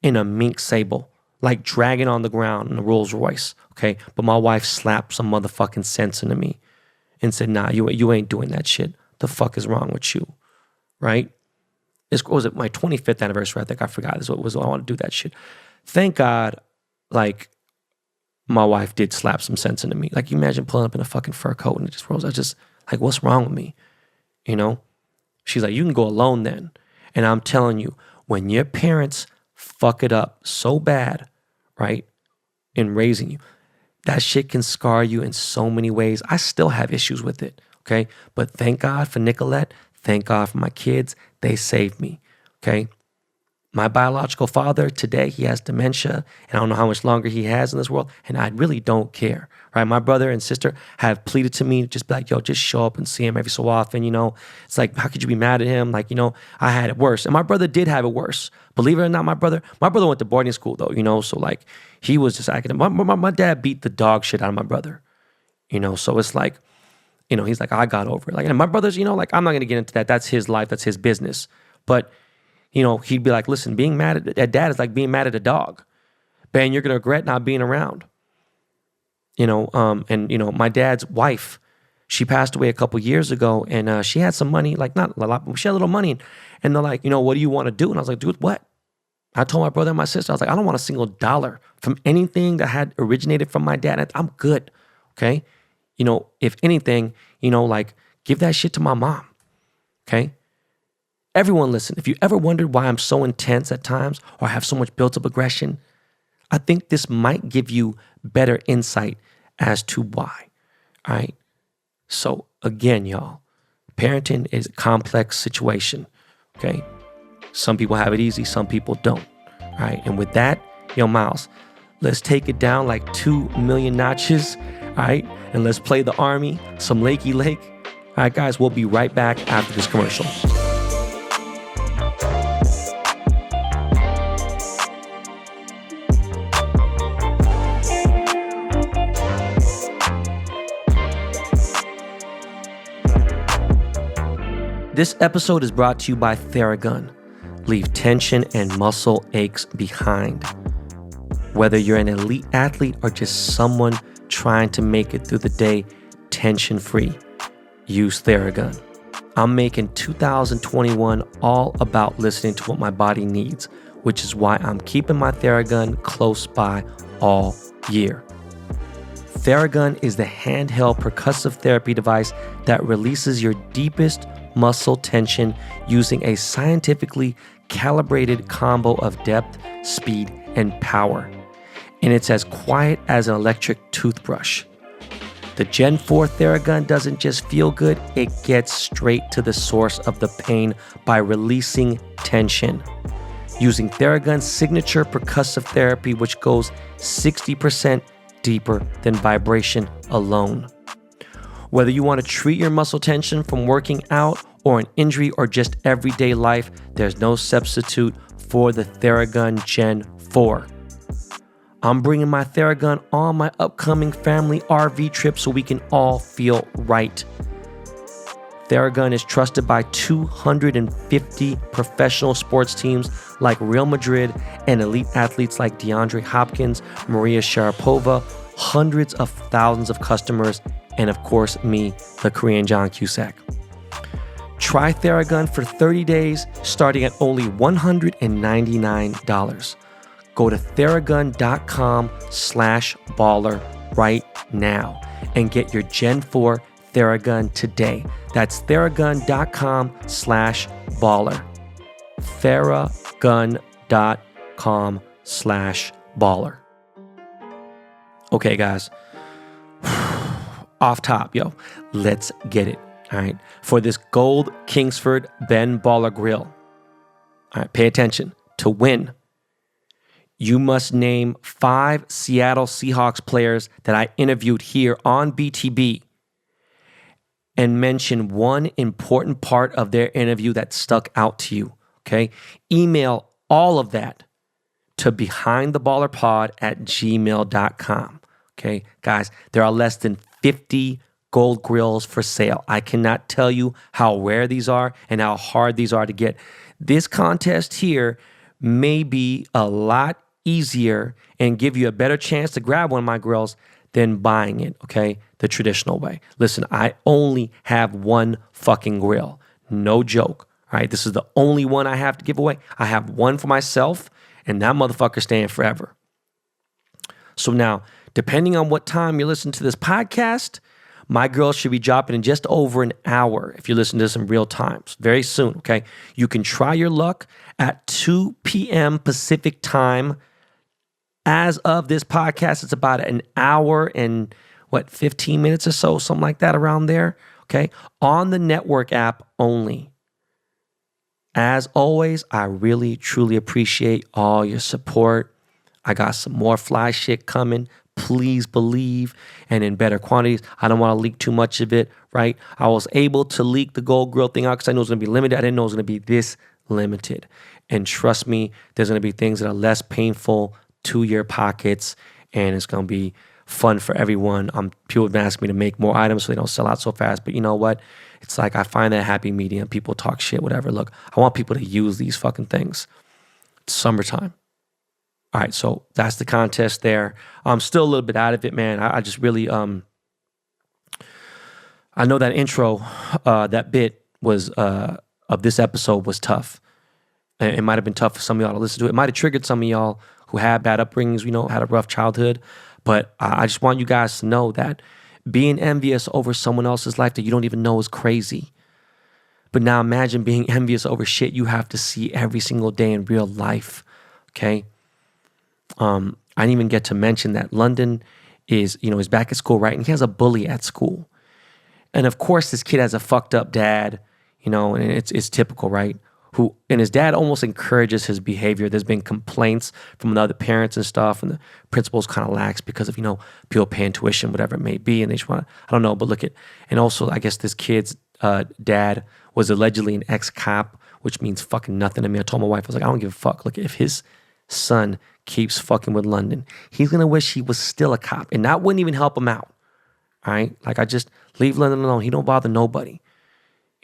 in a mink sable, like dragging on the ground in a Rolls Royce, okay? But my wife slapped some motherfucking sense into me and said, nah, you ain't doing that shit. The fuck is wrong with you, right? This was it my 25th anniversary, I think. I forgot. This was I want to do that shit. Thank God, like, my wife did slap some sense into me. Like, you imagine pulling up in a fucking fur coat and it just rolls. I just, like, what's wrong with me? She's like, you can go alone then. And I'm telling you, when your parents fuck it up so bad, right, in raising you, that shit can scar you in so many ways. I still have issues with it, okay? But thank God for Nicolette. Thank God for my kids. They saved me, okay? My biological father, today, he has dementia, and I don't know how much longer he has in this world, and I really don't care, right? My brother and sister have pleaded to me to just be like, yo, just show up and see him every so often, It's like, how could you be mad at him? Like, I had it worse. And my brother did have it worse. Believe it or not, my brother went to boarding school, though, so, like, he was just acting. My dad beat the dog shit out of my brother, So it's like, he's like, I got over it. Like, and my brother's, like, I'm not going to get into that. That's his life. That's his business. But he'd be like, listen, being mad at dad is like being mad at a dog. Man, you're going to regret not being around. My dad's wife, she passed away a couple years ago, and she had some money, like not a lot, but she had a little money. And they're like, what do you want to do? And I was like, dude, what? I told my brother and my sister, I was like, I don't want a single dollar from anything that had originated from my dad. I'm good, okay? If anything, like, give that shit to my mom, okay? Everyone listen, if you ever wondered why I'm so intense at times or have so much built up aggression, I think this might give you better insight as to why, all right? So again, y'all, parenting is a complex situation, okay? Some people have it easy, some people don't, all right? And with that, Miles, let's take it down like 2 million notches, all right? And let's play the Army, some Lakey Lake. All right, guys, we'll be right back after this commercial. This episode is brought to you by Theragun. Leave tension and muscle aches behind. Whether you're an elite athlete or just someone trying to make it through the day tension-free, use Theragun. I'm making 2021 all about listening to what my body needs, which is why I'm keeping my Theragun close by all year. Theragun is the handheld percussive therapy device that releases your deepest muscle tension using a scientifically calibrated combo of depth, speed, and power. And it's as quiet as an electric toothbrush. The Gen 4 Theragun doesn't just feel good, it gets straight to the source of the pain by releasing tension. Using Theragun's signature percussive therapy, which goes 60% deeper than vibration alone. Whether you want to treat your muscle tension from working out or an injury or just everyday life, there's no substitute for the Theragun Gen 4. I'm bringing my Theragun on my upcoming family RV trip so we can all feel right. Theragun is trusted by 250 professional sports teams like Real Madrid and elite athletes like DeAndre Hopkins, Maria Sharapova, hundreds of thousands of customers, and of course me, the Korean John Cusack. Try Theragun for 30 days starting at only $199. Go to theragun.com/baller right now and get your Gen 4 Theragun today. That's theragun.com/baller. theragun.com/baller. Okay, guys. Off top, yo. Let's get it. All right. For this Gold Kingsford Ben Baller Grill. All right. Pay attention. To win, you must name 5 Seattle Seahawks players that I interviewed here on BTB and mention one important part of their interview that stuck out to you. Okay. Email all of that to behindtheballerpod@gmail.com. Okay. Guys, there are less than 50 gold grills for sale. I cannot tell you how rare these are and how hard these are to get. This contest here may be a lot easier and give you a better chance to grab one of my grills than buying it, okay, the traditional way. Listen, I only have one fucking grill. No joke, all right? This is the only one I have to give away. I have one for myself, and that motherfucker's staying forever. So now, depending on what time you listen to this podcast, my grill should be dropping in just over an hour if you listen to this in real time. Very soon, okay? You can try your luck at 2 p.m. Pacific time. As of this podcast, it's about an hour and 15 minutes or so, something like that around there, okay? On the network app only. As always, I really, truly appreciate all your support. I got some more fly shit coming. Please believe, and in better quantities. I don't want to leak too much of it, right? I was able to leak the gold grill thing out because I knew it was going to be limited. I didn't know it was going to be this limited. And trust me, there's going to be things that are less painful to your pockets, and it's going to be fun for everyone. People have been asking me to make more items so they don't sell out so fast. But you know what? It's like I find that happy medium. People talk shit, whatever. Look, I want people to use these fucking things. It's summertime. All right, so that's the contest there. I'm still a little bit out of it, man. I just really, I know that intro, that bit was, of this episode was tough. It might have been tough for some of y'all to listen to it. It might have triggered some of y'all who had bad upbringings, had a rough childhood. But I just want you guys to know that being envious over someone else's life that you don't even know is crazy. But now imagine being envious over shit you have to see every single day in real life, okay? I didn't even get to mention that London is back at school, right? And he has a bully at school. And of course, this kid has a fucked up dad, you know, and it's typical, right? And his dad almost encourages his behavior. There's been complaints from the other parents and stuff, and the principal's kind of lax because of, you know, people paying tuition, whatever it may be, and they just want to, I don't know, but look at, and also I guess this kid's dad was allegedly an ex-cop, which means fucking nothing to me. I told my wife, I was like, I don't give a fuck. Look, if his son keeps fucking with London, he's going to wish he was still a cop, and that wouldn't even help him out, all right? Like, I just leave London alone. He don't bother nobody.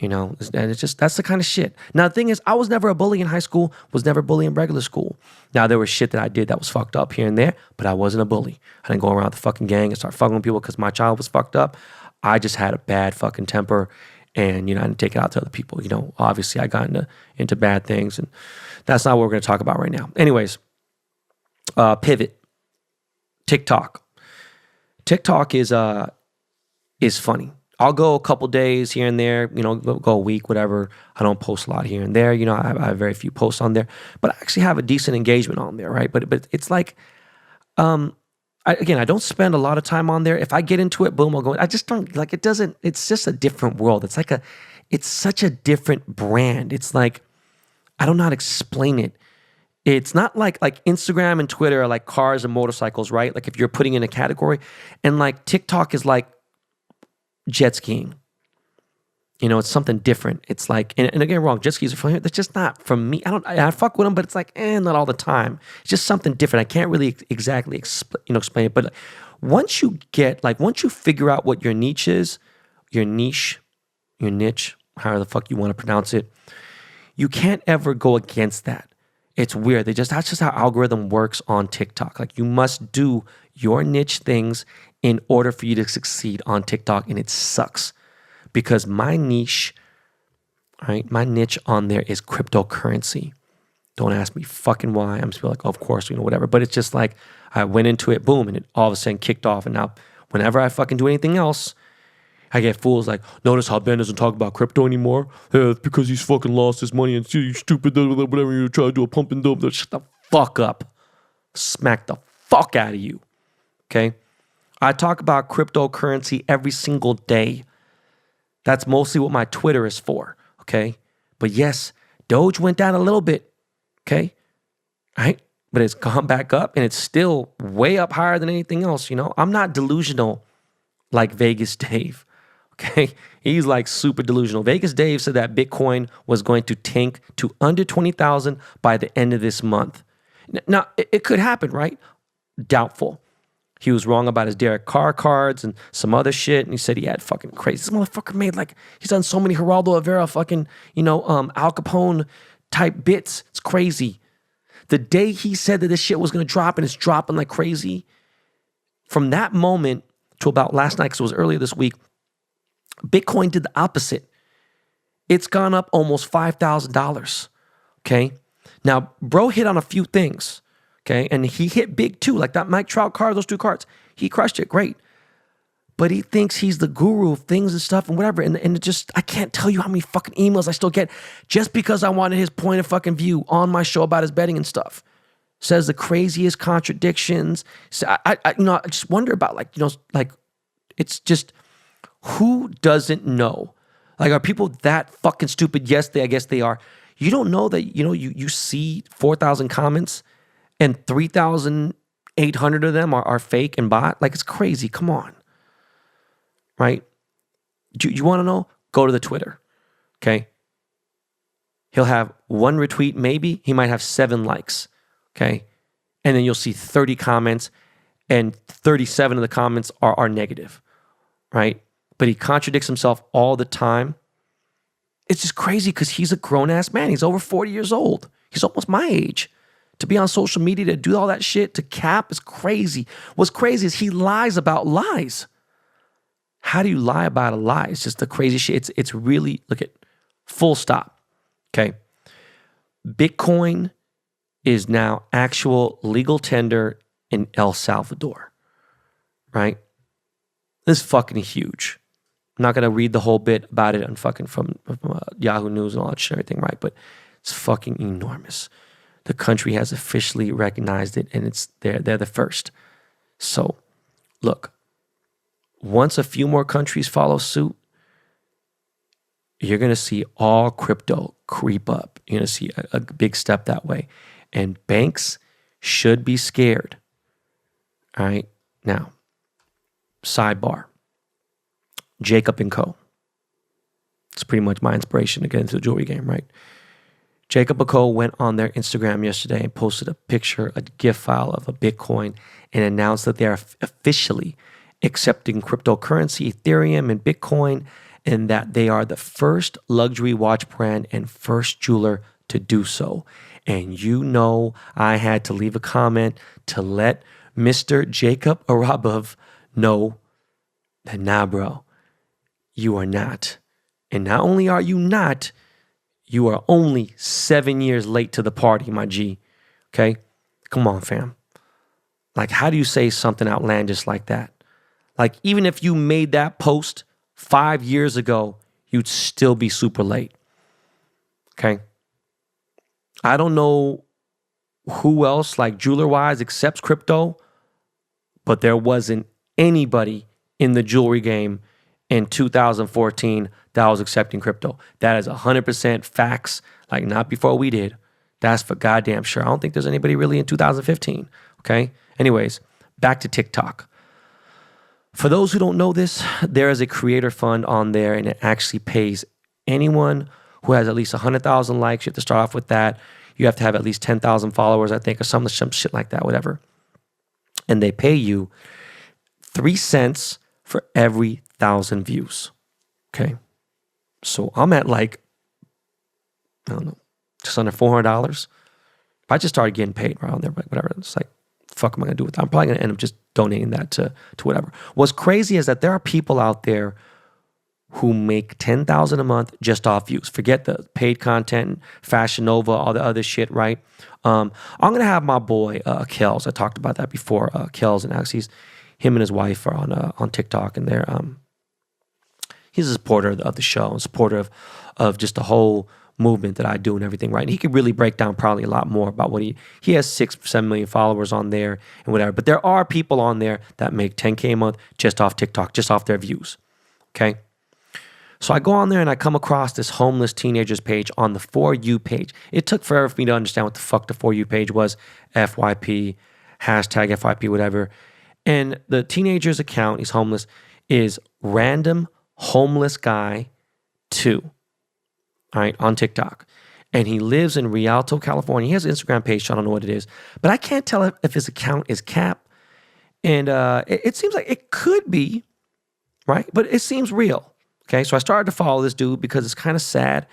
You know, and it's just, that's the kind of shit. Now, the thing is, I was never a bully in high school, was never a bully in regular school. Now, there was shit that I did that was fucked up here and there, but I wasn't a bully. I didn't go around the fucking gang and start fucking with people because my child was fucked up. I just had a bad fucking temper, and, you know, I didn't take it out to other people. You know, obviously I got into bad things, and that's not what we're going to talk about right now. Anyways, pivot. TikTok. TikTok is funny. I'll go a couple days here and there, you know, go a week, whatever. I don't post a lot here and there. You know, I have very few posts on there, but I actually have a decent engagement on there, right? But it's like, I don't spend a lot of time on there. If I get into it, boom, I'll go. I just don't, like, it's just a different world. It's such a different brand. It's like, I don't know how to explain it. It's not like Instagram and Twitter are like cars and motorcycles, right? Like if you're putting in a category, and like TikTok is like jet skiing. You know, it's something different. It's like, and again, wrong, jet skis are from here. That's just not from me. I fuck with them, but it's like, not all the time. It's just something different. I can't really exactly explain it. But once you figure out what your niche is, your niche, however the fuck you want to pronounce it, you can't ever go against that. It's weird. That's just how algorithm works on TikTok. Like, you must do your niche things in order for you to succeed on TikTok, and it sucks because my niche, right? My niche on there is cryptocurrency. Don't ask me fucking why. I'm just like, oh, of course, you know, whatever. But it's just like I went into it, boom, and it all of a sudden kicked off. And now, whenever I fucking do anything else, I get fools like, notice how Ben doesn't talk about crypto anymore? Yeah, it's because he's fucking lost his money and you stupid, whatever, you try to do a pump and dump. Shut the fuck up. Smack the fuck out of you. Okay? I talk about cryptocurrency every single day. That's mostly what my Twitter is for, okay? But yes, Doge went down a little bit, okay? Right? But it's gone back up, and it's still way up higher than anything else, you know? I'm not delusional like Vegas Dave, okay? He's like super delusional. Vegas Dave said that Bitcoin was going to tank to under 20,000 by the end of this month. Now, it could happen, right? Doubtful. He was wrong about his Derek Carr cards and some other shit. And he said he had fucking crazy. This motherfucker made he's done so many Geraldo Rivera fucking, Al Capone type bits. It's crazy. The day he said that this shit was going to drop and it's dropping like crazy, from that moment to about last night, because it was earlier this week, Bitcoin did the opposite. It's gone up almost $5,000. Okay. Now, bro hit on a few things. Okay, and he hit big too, like that Mike Trout card, those two cards. He crushed it, great. But he thinks he's the guru of things and stuff and whatever. And it just, I can't tell you how many fucking emails I still get just because I wanted his point of fucking view on my show about his betting and stuff. Says the craziest contradictions. So I just wonder about it's just, who doesn't know? Like, are people that fucking stupid? Yes, I guess they are. You don't know that, you see 4,000 comments and 3,800 of them are fake and bot. Like, it's crazy. Come on. Right? Do you want to know? Go to the Twitter. Okay? He'll have one retweet, maybe. He might have 7 likes. Okay? And then you'll see 30 comments, and 37 of the comments are negative. Right? But he contradicts himself all the time. It's just crazy because he's a grown-ass man. He's over 40 years old. He's almost my age. To be on social media, to do all that shit, to cap is crazy. What's crazy is he lies about lies. How do you lie about a lie? It's just the crazy shit. It's really, look at, full stop. Okay. Bitcoin is now actual legal tender in El Salvador. Right? This is fucking huge. I'm not going to read the whole bit about it on fucking from Yahoo News and all that shit and everything, right? But it's fucking enormous. The country has officially recognized it, and they're the first. So, look, once a few more countries follow suit, you're going to see all crypto creep up. You're going to see a big step that way. And banks should be scared. All right. Now, sidebar. Jacob & Co. It's pretty much my inspiration to get into the jewelry game, right? Jacob & Co. went on their Instagram yesterday and posted a picture, a GIF file of a Bitcoin, and announced that they are officially accepting cryptocurrency, Ethereum, and Bitcoin, and that they are the first luxury watch brand and first jeweler to do so. And you know, I had to leave a comment to let Mr. Jacob Arabov know that, nah, bro, you are not. And not only are you not, you are only 7 years late to the party, my G. Okay? Come on, fam. Like, how do you say something outlandish like that? Like, even if you made that post 5 years ago, you'd still be super late. Okay? I don't know who else, like jeweler-wise, accepts crypto, but there wasn't anybody in the jewelry game in 2014 that was accepting crypto. That is 100% facts, like not before we did. That's for goddamn sure. I don't think there's anybody really in 2015, okay? Anyways, back to TikTok. For those who don't know this, there is a creator fund on there, and it actually pays anyone who has at least 100,000 likes. You have to start off with that. You have to have at least 10,000 followers, I think, or some shit like that, whatever. And they pay you 3 cents for every 1,000 views. Okay. So I'm at like, I don't know, just under $400. If I just started getting paid around there, whatever, it's like, fuck am I going to do with that? I'm probably going to end up just donating that to whatever. What's crazy is that there are people out there who make $10,000 a month just off views. Forget the paid content, Fashion Nova, all the other shit, right? I'm going to have my boy, Kels. I talked about that before. Kels, and actually him and his wife are on TikTok, and they're, he's a supporter of the show, and supporter of just the whole movement that I do and everything, right? And he could really break down probably a lot more about what he has 6-7 million followers on there and whatever. But there are people on there that make $10K a month just off TikTok, just off their views. Okay. So I go on there and I come across this homeless teenagers page on the For You page. It took forever for me to understand what the fuck the For You page was. FYP, hashtag FYP, whatever. And the teenager's account, he's homeless, is Random Homeless Guy 2. All right, on TikTok. And he lives in Rialto, California. He has an Instagram page, so I don't know what it is. But I can't tell if his account is cap. And it seems like it could be, right? But it seems real. Okay, so I started to follow this dude because it's kind of sad.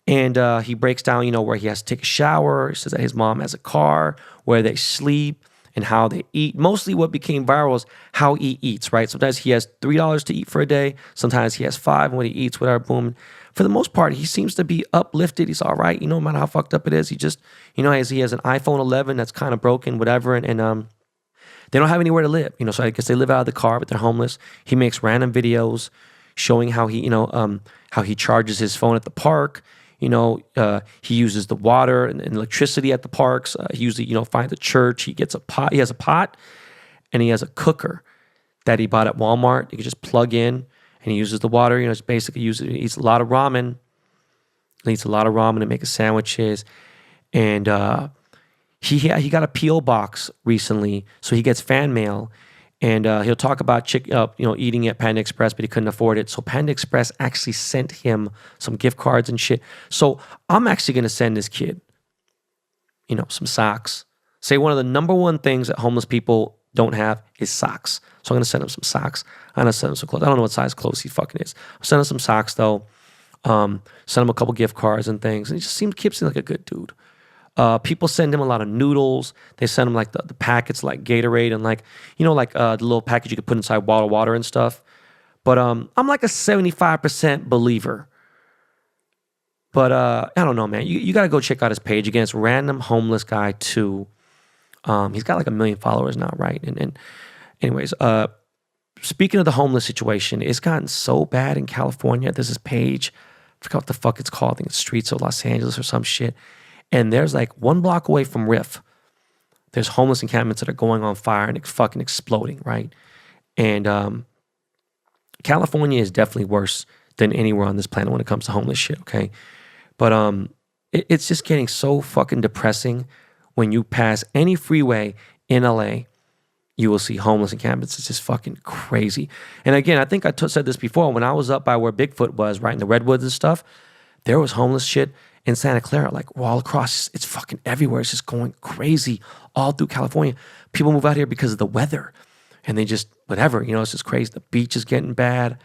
And he breaks down, you know, where he has to take a shower. He says that his mom has a car, where they sleep, and how they eat. Mostly what became viral is how he eats, right? Sometimes he has $3 to eat for a day. Sometimes he has $5, and when he eats, whatever, boom. For the most part, he seems to be uplifted. He's all right, you know, no matter how fucked up it is. He just, you know, he has an iPhone 11 that's kind of broken, whatever, and they don't have anywhere to live, you know, so I guess they live out of the car, but they're homeless. He makes random videos showing how he, you know, how he charges his phone at the park. You know, he uses the water and electricity at the parks. He usually, you know, finds a church. He gets a pot. He has a pot, and he has a cooker that he bought at Walmart. You can just plug in, and he uses the water. You know, it's basically he eats a lot of ramen. He eats a lot of ramen to make his sandwiches, and he got a P.O. box recently, so he gets fan mail. And he'll talk about eating at Panda Express, but he couldn't afford it. So Panda Express actually sent him some gift cards and shit. So I'm actually going to send this kid, you know, some socks. Say one of the number one things that homeless people don't have is socks. So I'm going to send him some socks. I'm going to send him some clothes. I don't know what size clothes he fucking is. I'm sending him some socks, though. Send him a couple gift cards and things. And he just seems like a good dude. People send him a lot of noodles. They send him like the packets like Gatorade and like, you know, like the little package you could put inside bottled water and stuff. But I'm like a 75% believer. But I don't know, man. You got to go check out his page. Again, it's Random Homeless Guy 2. He's got like 1 million followers now, right? And anyways, speaking of the homeless situation, it's gotten so bad in California. There's this page. I forgot what the fuck it's called. I think it's Streets of Los Angeles or some shit. And there's like 1 block away from Riff, there's homeless encampments that are going on fire and fucking exploding, right? And California is definitely worse than anywhere on this planet when it comes to homeless shit, okay? But it's just getting so fucking depressing. When you pass any freeway in LA, you will see homeless encampments. It's just fucking crazy. And again, I think I said this before. When I was up by where Bigfoot was, right in the redwoods and stuff, there was homeless shit in Santa Clara, like all across. It's fucking everywhere. It's just going crazy all through California. People move out here because of the weather, and they just whatever. It's just crazy. The beach is getting bad.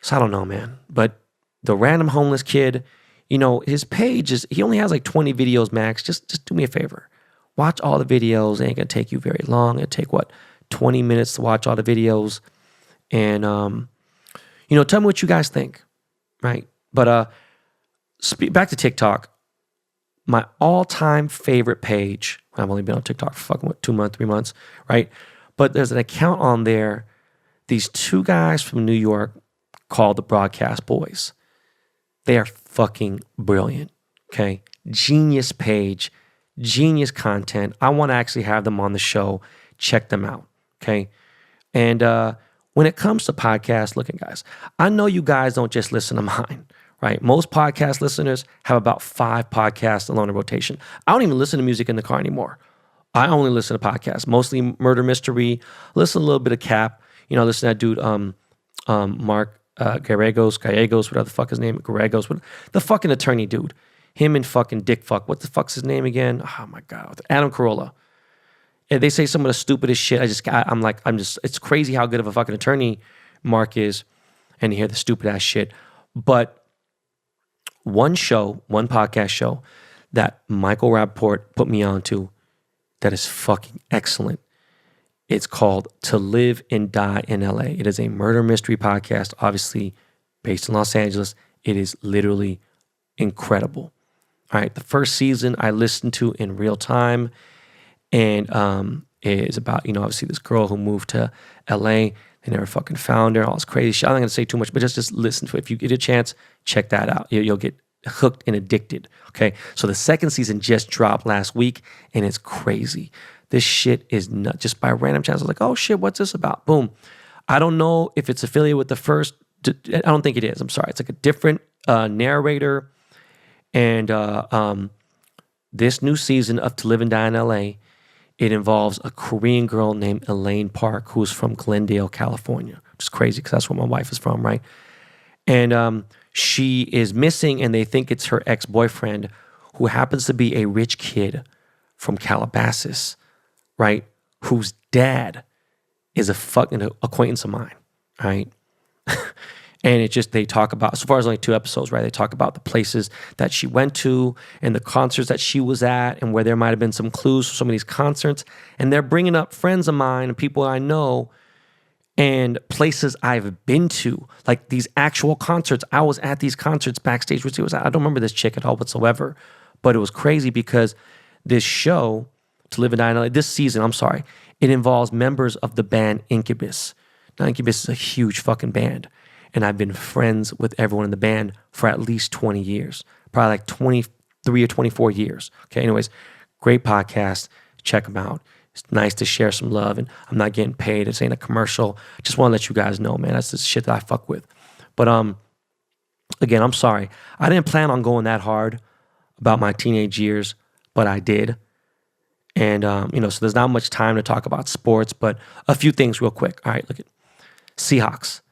So I don't know, man. But the random homeless kid, his page he only has like 20 videos max. Just do me a favor. Watch all the videos. It ain't gonna take you very long. It'll take 20 minutes to watch all the videos. And tell me what you guys think. Right? But back to TikTok. My all-time favorite page. I've only been on TikTok for fucking 2 months, 3 months, right? But there's an account on there. These two guys from New York called the Broadcast Boys. They are fucking brilliant. Okay, genius page. Genius content. I want to actually have them on the show. Check them out, okay? And when it comes to podcasts, look at guys, I know you guys don't just listen to mine, right? Most podcast listeners have about 5 podcasts along the rotation. I don't even listen to music in the car anymore. I only listen to podcasts, mostly murder mystery, listen a little bit of Cap, listen to that dude, Mark Gallegos, whatever the fuck his name, Gallegos, the fucking attorney dude. Him and fucking Dick Fuck. What the fuck's his name again? Oh my God. Adam Carolla. And they say some of the stupidest shit. It's crazy how good of a fucking attorney Mark is. And you hear the stupid ass shit. But one podcast show that Michael Rappaport put me onto that is fucking excellent. It's called To Live and Die in LA. It is a murder mystery podcast, obviously based in Los Angeles. It is literally incredible. All right, the first season I listened to in real time, and it is about, obviously this girl who moved to LA. They never fucking found her, all this crazy shit. I'm not going to say too much, but just listen to it. If you get a chance, check that out. You'll get hooked and addicted, okay? So the second season just dropped last week, and it's crazy. This shit is not just by random chance. I was like, oh shit, what's this about? Boom. I don't know if it's affiliated with the first. I don't think it is. I'm sorry. It's like a different narrator. And this new season of To Live and Die in LA, it involves a Korean girl named Elaine Park, who's from Glendale, California, which is crazy because that's where my wife is from, right? And she is missing, and they think it's her ex-boyfriend, who happens to be a rich kid from Calabasas, right? Whose dad is a fucking acquaintance of mine, right? And they talk about, so far as only 2 episodes, right? They talk about the places that she went to and the concerts that she was at and where there might have been some clues for some of these concerts. And they're bringing up friends of mine and people I know and places I've been to, like these actual concerts. I was at these concerts backstage, which I don't remember this chick at all whatsoever, but it was crazy because this show, To Live and Die in LA, this season, it involves members of the band Incubus. Now, Incubus is a huge fucking band. And I've been friends with everyone in the band for at least 20 years, probably like 23 or 24 years. Okay, anyways, great podcast. Check them out. It's nice to share some love, and I'm not getting paid. This ain't a commercial. Just want to let you guys know, man, that's the shit that I fuck with. But again, I'm sorry. I didn't plan on going that hard about my teenage years, but I did. And, so there's not much time to talk about sports, but a few things real quick. All right, look at Seahawks.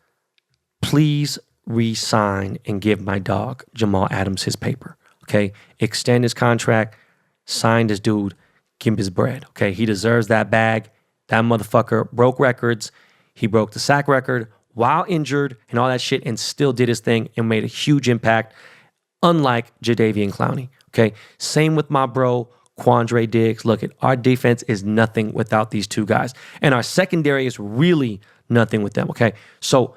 Please re-sign and give my dog, Jamal Adams, his paper, okay? Extend his contract, sign this dude, give him his bread, okay? He deserves that bag. That motherfucker broke records. He broke the sack record while injured and all that shit and still did his thing and made a huge impact, unlike Jadeveon Clowney, okay? Same with my bro, Quandre Diggs. Look, our defense is nothing without these 2 guys. And our secondary is really nothing with them, okay? So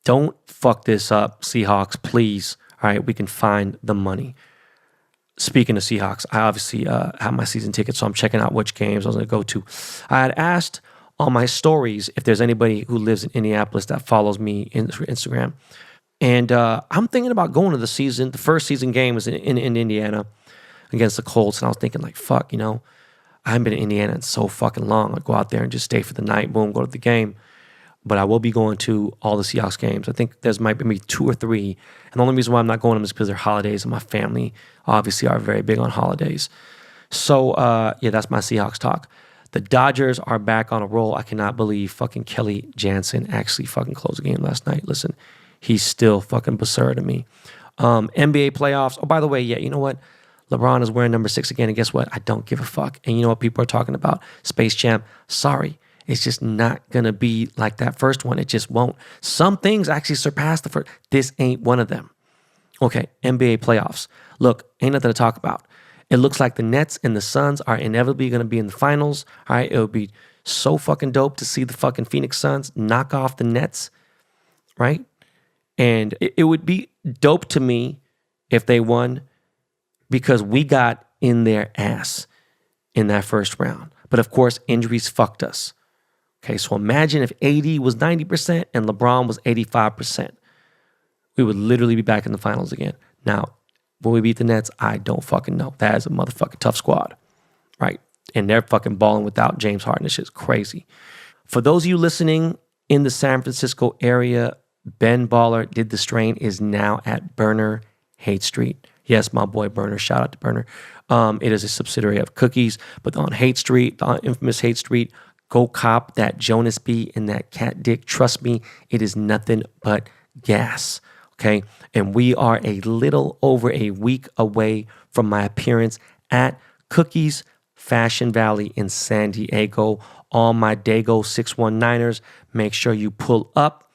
don't fuck this up, Seahawks, please. All right, we can find the money. Speaking of Seahawks, I obviously have my season ticket, so I'm checking out which games I was going to go to. I had asked on my stories if there's anybody who lives in Indianapolis that follows me in Instagram. And I'm thinking about going to the first season game was in Indiana against the Colts. And I was thinking like, fuck, I haven't been in Indiana in so fucking long. I'd go out there and just stay for the night, boom, go to the game. but I will be going to all the Seahawks games. I think there's might be maybe 2 or 3. And the only reason why I'm not going to them is because they're holidays, and my family obviously are very big on holidays. So, yeah, that's my Seahawks talk. The Dodgers are back on a roll. I cannot believe fucking Kelly Jansen actually fucking closed the game last night. Listen, he's still fucking absurd to me. NBA playoffs. Oh, by the way, yeah, you know what? LeBron is wearing number 6 again, and guess what? I don't give a fuck. And you know what people are talking about? Space Jam. Sorry. It's just not going to be like that first one. It just won't. Some things actually surpass the first. This ain't one of them. Okay, NBA playoffs. Look, ain't nothing to talk about. It looks like the Nets and the Suns are inevitably going to be in the finals. All right, it would be so fucking dope to see the fucking Phoenix Suns knock off the Nets, right? And it would be dope to me if they won because we got in their ass in that first round. But of course, injuries fucked us. Okay, so imagine if AD was 90% and LeBron was 85%. We would literally be back in the finals again. Now, will we beat the Nets? I don't fucking know. That is a motherfucking tough squad, right? And they're fucking balling without James Harden. This shit's crazy. For those of you listening in the San Francisco area, Ben Baller Did the Strain is now at Burner Haight Street. Yes, my boy Burner. Shout out to Burner. It is a subsidiary of Cookies, but on Haight Street, on infamous Haight Street, go cop that Jonas B and that cat dick. Trust me, it is nothing but gas. Okay. And we are a little over a week away from my appearance at Cookies Fashion Valley in San Diego. All my Dago 619ers, make sure you pull up.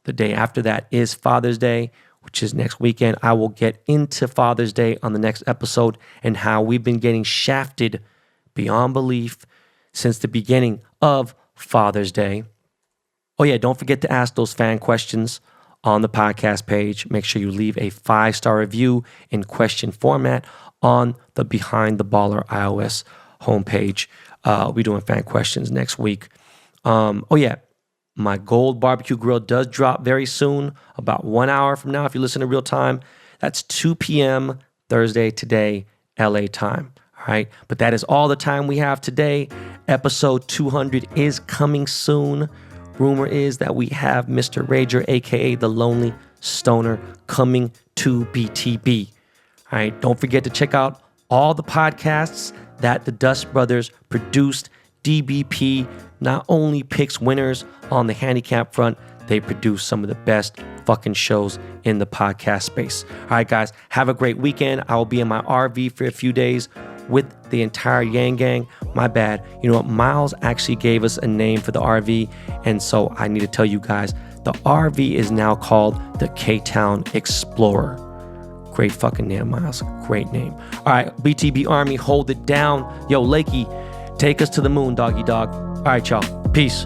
The day after that is Father's Day, which is next weekend. I will get into Father's Day on the next episode and how we've been getting shafted beyond belief since the beginning of Father's Day. Oh yeah, don't forget to ask those fan questions on the podcast page. Make sure you leave a 5-star review in question format on the Behind the Baller iOS homepage. We'll be doing fan questions next week. Oh yeah, my Gold Barbecue Grill does drop very soon, about 1 hour from now if you listen to real time. That's 2 p.m. Thursday today, LA time. All right, but that is all the time we have today. Episode 200 is coming soon. Rumor is that we have Mr. Rager, a.k.a. The Lonely Stoner, coming to BTB. All right, don't forget to check out all the podcasts that the Dust Brothers produced. DBP not only picks winners on the handicap front, they produce some of the best fucking shows in the podcast space. All right, guys, have a great weekend. I will be in my RV for a few days with the entire Yang Gang. My bad. You know what? Miles actually gave us a name for the RV, and so I need to tell you guys, the RV is now called the K-Town Explorer. Great fucking name, Miles. Great name. All right, BTB Army, hold it down. Yo, Lakey, take us to the moon, doggy dog. All right, y'all. Peace.